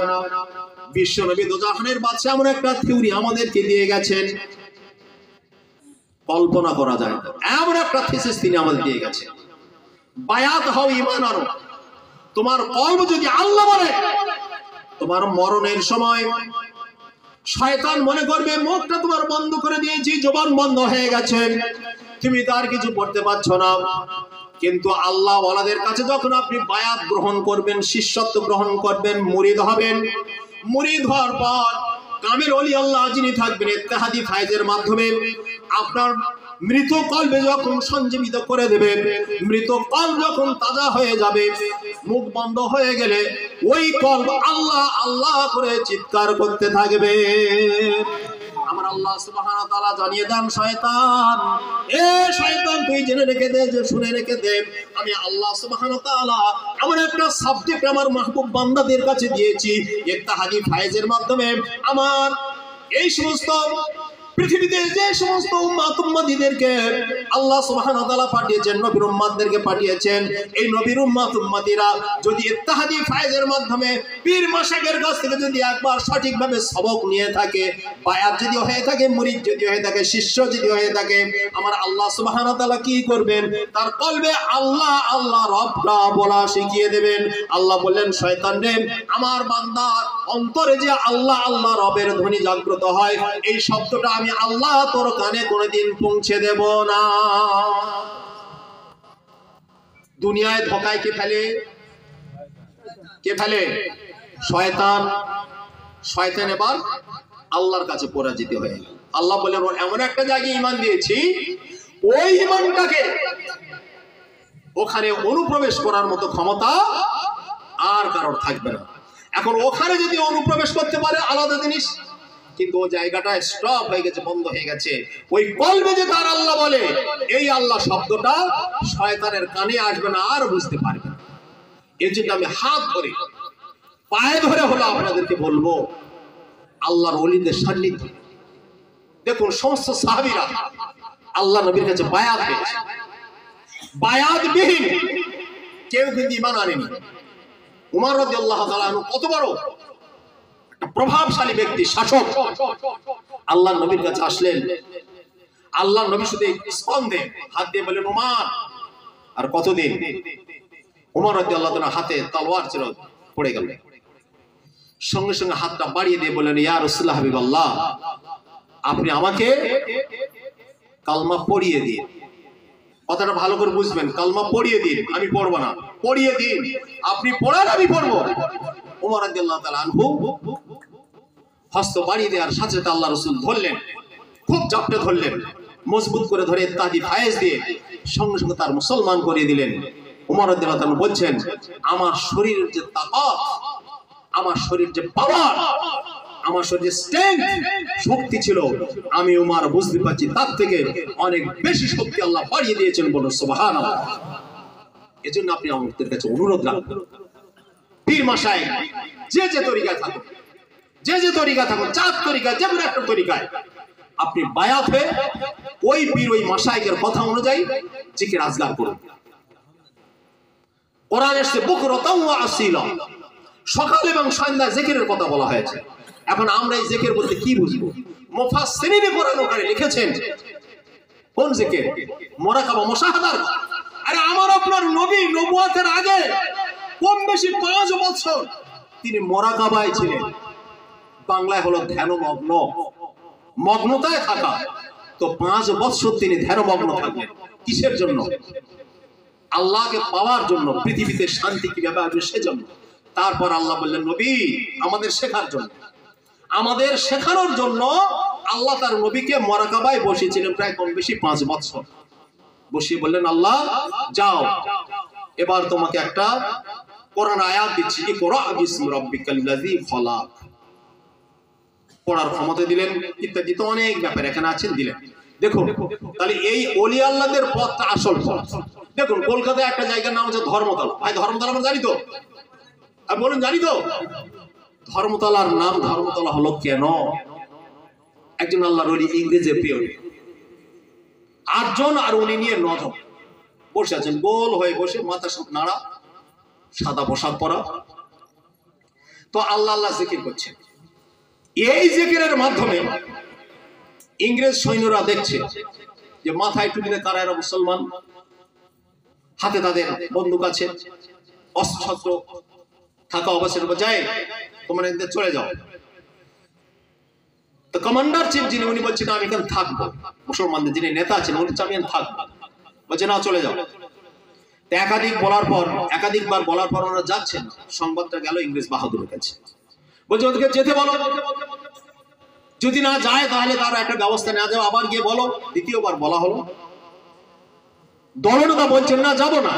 বিশ্বনবী দোজাহানের বাদশা এমন একটা থিওরি আমাদেরকে দিয়ে গেছেন, কল্পনা করা যায় না। এমন একটা থিসিস তিনি আমাদের দিয়ে গেছেন, বায়াত হও, ঈমান আনো। তোমার কলব যদি আল্লাহ বলে, তোমার মরণের সময় শয়তান মনে করবে মুখটা তোমার বন্ধ করে দিয়েছি, জবান বন্ধ হয়ে গেছে, তুমি তার কিছু করতে পারছো না। কিন্তু আল্লাহ ওয়ালাদের কাছে যখন আপনি বায়াত গ্রহণ করবেন, শিষ্যত্ব গ্রহণ করবেন, মুরিদ হবেন, মুরিদ হওয়ার পর কামেল ওলি আল্লাহ যিনি থাকবেন ইত্তেহাদি ফায়েজের মাধ্যমে আপনার মৃত কলবে যখন সঞ্জীবিত করে দেবে, মৃত কলব যখন তাজা হয়ে যাবে, মুখ বন্ধ হয়ে গেলে ওই কলব আল্লাহ আল্লাহ করে চিৎকার করতে থাকবে। আমার আল্লাহ সুবহানাহু ওয়া তাআলা জানিয়ে দেন, শয়তান, এ শয়তান তুই জেনে রেখে দে, যে শুনে রেখে দে, আমি আল্লাহ সুবহানাহু ওয়া তাআলা আমার একটা সাবজেক্ট আমার মাহবুব বান্দাদের কাছে দিয়েছি। ইত্তেহাদি ফায়েজের মাধ্যমে আমার এই সমস্ত পৃথিবীতে যে সমস্ত উম্মাত উম্মাতীদেরকে আল্লাহ সুবহানাহু ওয়া তাআলা পাঠিয়েছেন, নবীর উম্মাতদেরকে পাঠিয়েছেন, এই নবীর উম্মাত উম্মাতীরা যদি ইত্তেহাদি ফায়েজের মাধ্যমে পীর মাশায়েখের কাছ থেকে যদি একবার সঠিকভাবে সবক নিয়ে থাকে, বায়াত যদি হয়ে থাকে, মুরিদ যদি হয়ে থাকে, শিষ্য যদি হয়ে থাকে, আমার আল্লাহ সুবহানাহু ওয়া তাআলা কি করবেন? তার কলবে আল্লাহ আল্লাহ রবটা বলা শিখিয়ে দেবেন। আল্লাহ বললেন, শয়তান রে, আমার বান্দার অন্তরে যে আল্লাহ আল্লাহ রবের ধ্বনি জাগ্রত হয়, এই শব্দটা আমি আল্লাহ তোর কানে কোনোদিন পৌঁছে দেব না। দুনিয়ায় ধোকায় কে ফেলে? কে ফেলে? শয়তান। শয়তান এবার আল্লাহর কাছে পরাজিত হয়ে গেল। আল্লাহ বলেন, এমন একটা জায়গায় ঈমান দিয়েছি, ওই ঈমানটাকে ওখানে অনুপ্রবেশ করার মতো ক্ষমতা আর কারোর থাকবে না। এখন ওখানে যদি অনুপ্রবেশ করতে পারে আলাদা জিনিস, কিন্তু ওই জায়গাটা স্টপ হয়ে গেছে, বন্ধ হয়ে গেছে। ওই কলবে যে তার আল্লাহ বলে, এই আল্লাহ শব্দটা শয়তানের কানে আসবে না, আর বুঝতে পারবে না। এই জন্য আমি হাত ধরে পায়ে ধরে হলো আপনাদেরকে বলবো, আল্লাহর ওলিদের সান্নিধ্য দেখুন। সমস্ত সাহাবীরা আল্লাহ নবীর কাছে বায়াত পেয়েছে, বায়াত বিহীন কেউ কিন্তু ঈমান আনেনি। উমর রাদিয়াল্লাহু তাআলা আনহু কত বড় একটা প্রভাবশালী ব্যক্তি, শাসক, আল্লাহ নবীর কাছে আসলেন। আল্লাহ নবী শুধু স্পন্দে হাত দিয়ে বলেন, উমর আর কতদিন? উমর রাদিয়াল্লাহু তাআলা হাতে তলোয়ার ছিল, পড়ে গেল। সঙ্গে সঙ্গে হাতটা বাড়িয়ে দিয়ে বলেন, ইয়া রাসূলুল্লাহ হাবিবাল্লাহ, আপনি আমাকে কালমা পড়িয়ে দিন। কথাটা ভালো করে বুঝবেন, কালমা পড়িয়ে দিন, আমি পড়বো না, পড়িয়ে দিন। আপনি পড়ান, আমি পড়বো। ওমর রাদিয়াল্লাহু তাআলা আনহু হস্ত বাড়িয়ে দেওয়ার সাথে সাথে আল্লাহ রাসূল ধরলেন, খুব জাপটে ধরলেন, মজবুত করে ধরে ইত্তেহাদি ফায়েজ দিয়ে সঙ্গে সঙ্গে তার মুসলমান করে দিলেন। ওমর রাদিয়াল্লাহু তাআলা বলছেন, আমার শরীরের যে তাকত, আমার শরীর যে পাওয়ার, আমার শরীরে স্ট্রেংথ, শক্তি ছিল, আমি উমর বুঝতে পারছি তার থেকে অনেক বেশি শক্তি আল্লাহ বাড়িয়ে দিয়েছেন। বলুন সুবহানাল্লাহ। এজন্য আপনি আমাদের কাছে অনুরোধ রাখবেন, পীর মাশায়েখ যে যে তরিকায় থাকুন, যে যে তরিকা থাকুন, চার তরিকা, যে কোনো একটা তরিকায় আপনি বায়াত হয়ে ওই পীর ওই মাশায়েখের কথা অনুযায়ী জিকির আজগার করুন। কোরআন এসেছে বুকরাতাও ওয়া আসীলা, সকাল এবং সন্ধ্যা জিকিরের কথা বলা হয়েছে। এখন আমরা এই জিকির বলতে কি বুঝবো? মুফাসসিরিনে কোরআন ওখানে লিখেছেন কোন জিকির? মুরাকাবা, মুশাহাদার। আরে আমার আপনার নবী নবুয়তের আগে কম বেশি 5 বছর তিনি মুরাকাবায় ছিলেন। বাংলায় হলো ধ্যানমগ্ন, মগ্নতায় থাকা। তো 5 বছর তিনি ধ্যানমগ্ন থাকলেন কিসের জন্য? আল্লাহকে পাওয়ার জন্য, পৃথিবীতে শান্তি কিভাবে আসবে সেজন্য। তারপর আল্লাহ বললেন, নবী আমাদের শেখার জন্য, আমাদের শেখানোর জন্য আল্লাহ তার নবীকে মুরাকাবায় বসিয়েছিলেন প্রায় কম বেশি 5 বছর। বসিয়ে বললেন, আল্লাহ যাও, এবার তোমাকে একটা কোরআন আয়াত দিচ্ছি, ইকরা বিসমি রাব্বিকাল্লাযী খলাক। পড়ার ক্ষমতা দিলেন, ইত্যাদি তো অনেক ব্যাপার এখানে আছেন, দিলেন। দেখুন তাহলে এই ওলি আল্লাহদের পথটা আসল পথ। দেখুন কলকাতায় একটা জায়গার নাম হচ্ছে ধর্মতলা। ভাই ধর্মতলা আমরা জানি তো? আর বলুন জানি তো? ধর্মতলার নাম ধর্মতলা হলো কেন? একজন আল্লাহর ওলি ইংরেজের পিয়ন, 8 জন আর উনি নিয়ে 9 জন বসে আছেন, গোল হয়ে বসে, মাথা সব নাড়া, সাদা পোশাক পরা। তো আল্লাহ আল্লাহ জিকির করছেন। এই জিকিরের মাধ্যমে ইংরেজ সৈন্যরা দেখছে যে মাথায় টুপি দিয়ে তারা এরা মুসলমান, হাতে তাদের বন্দুক আছে, অস্ত্র থাকা অবস্থায় যায়, তোমরা এদের চলে যাও। তো কমান্ডার চিফ যিনি, উনি বলছেন আমি এখানে থাকবো। মুসলমানদের যিনি নেতা আছেন উনি আমি থাকবো, বলছে না চলে যাও। একাধিকবার বলার পর ওরা যাচ্ছেন। সংবাদটা গেল ইংরেজ বাহাদুরের কাছে, বলছে ওদেরকে যেতে বলো, যদি না যায় তাহলে তারা একটা ব্যবস্থা নেওয়া যাবে। আবার গিয়ে বলো। দ্বিতীয়বার বলা হলো, দলনেতা বলছেন না যাব না।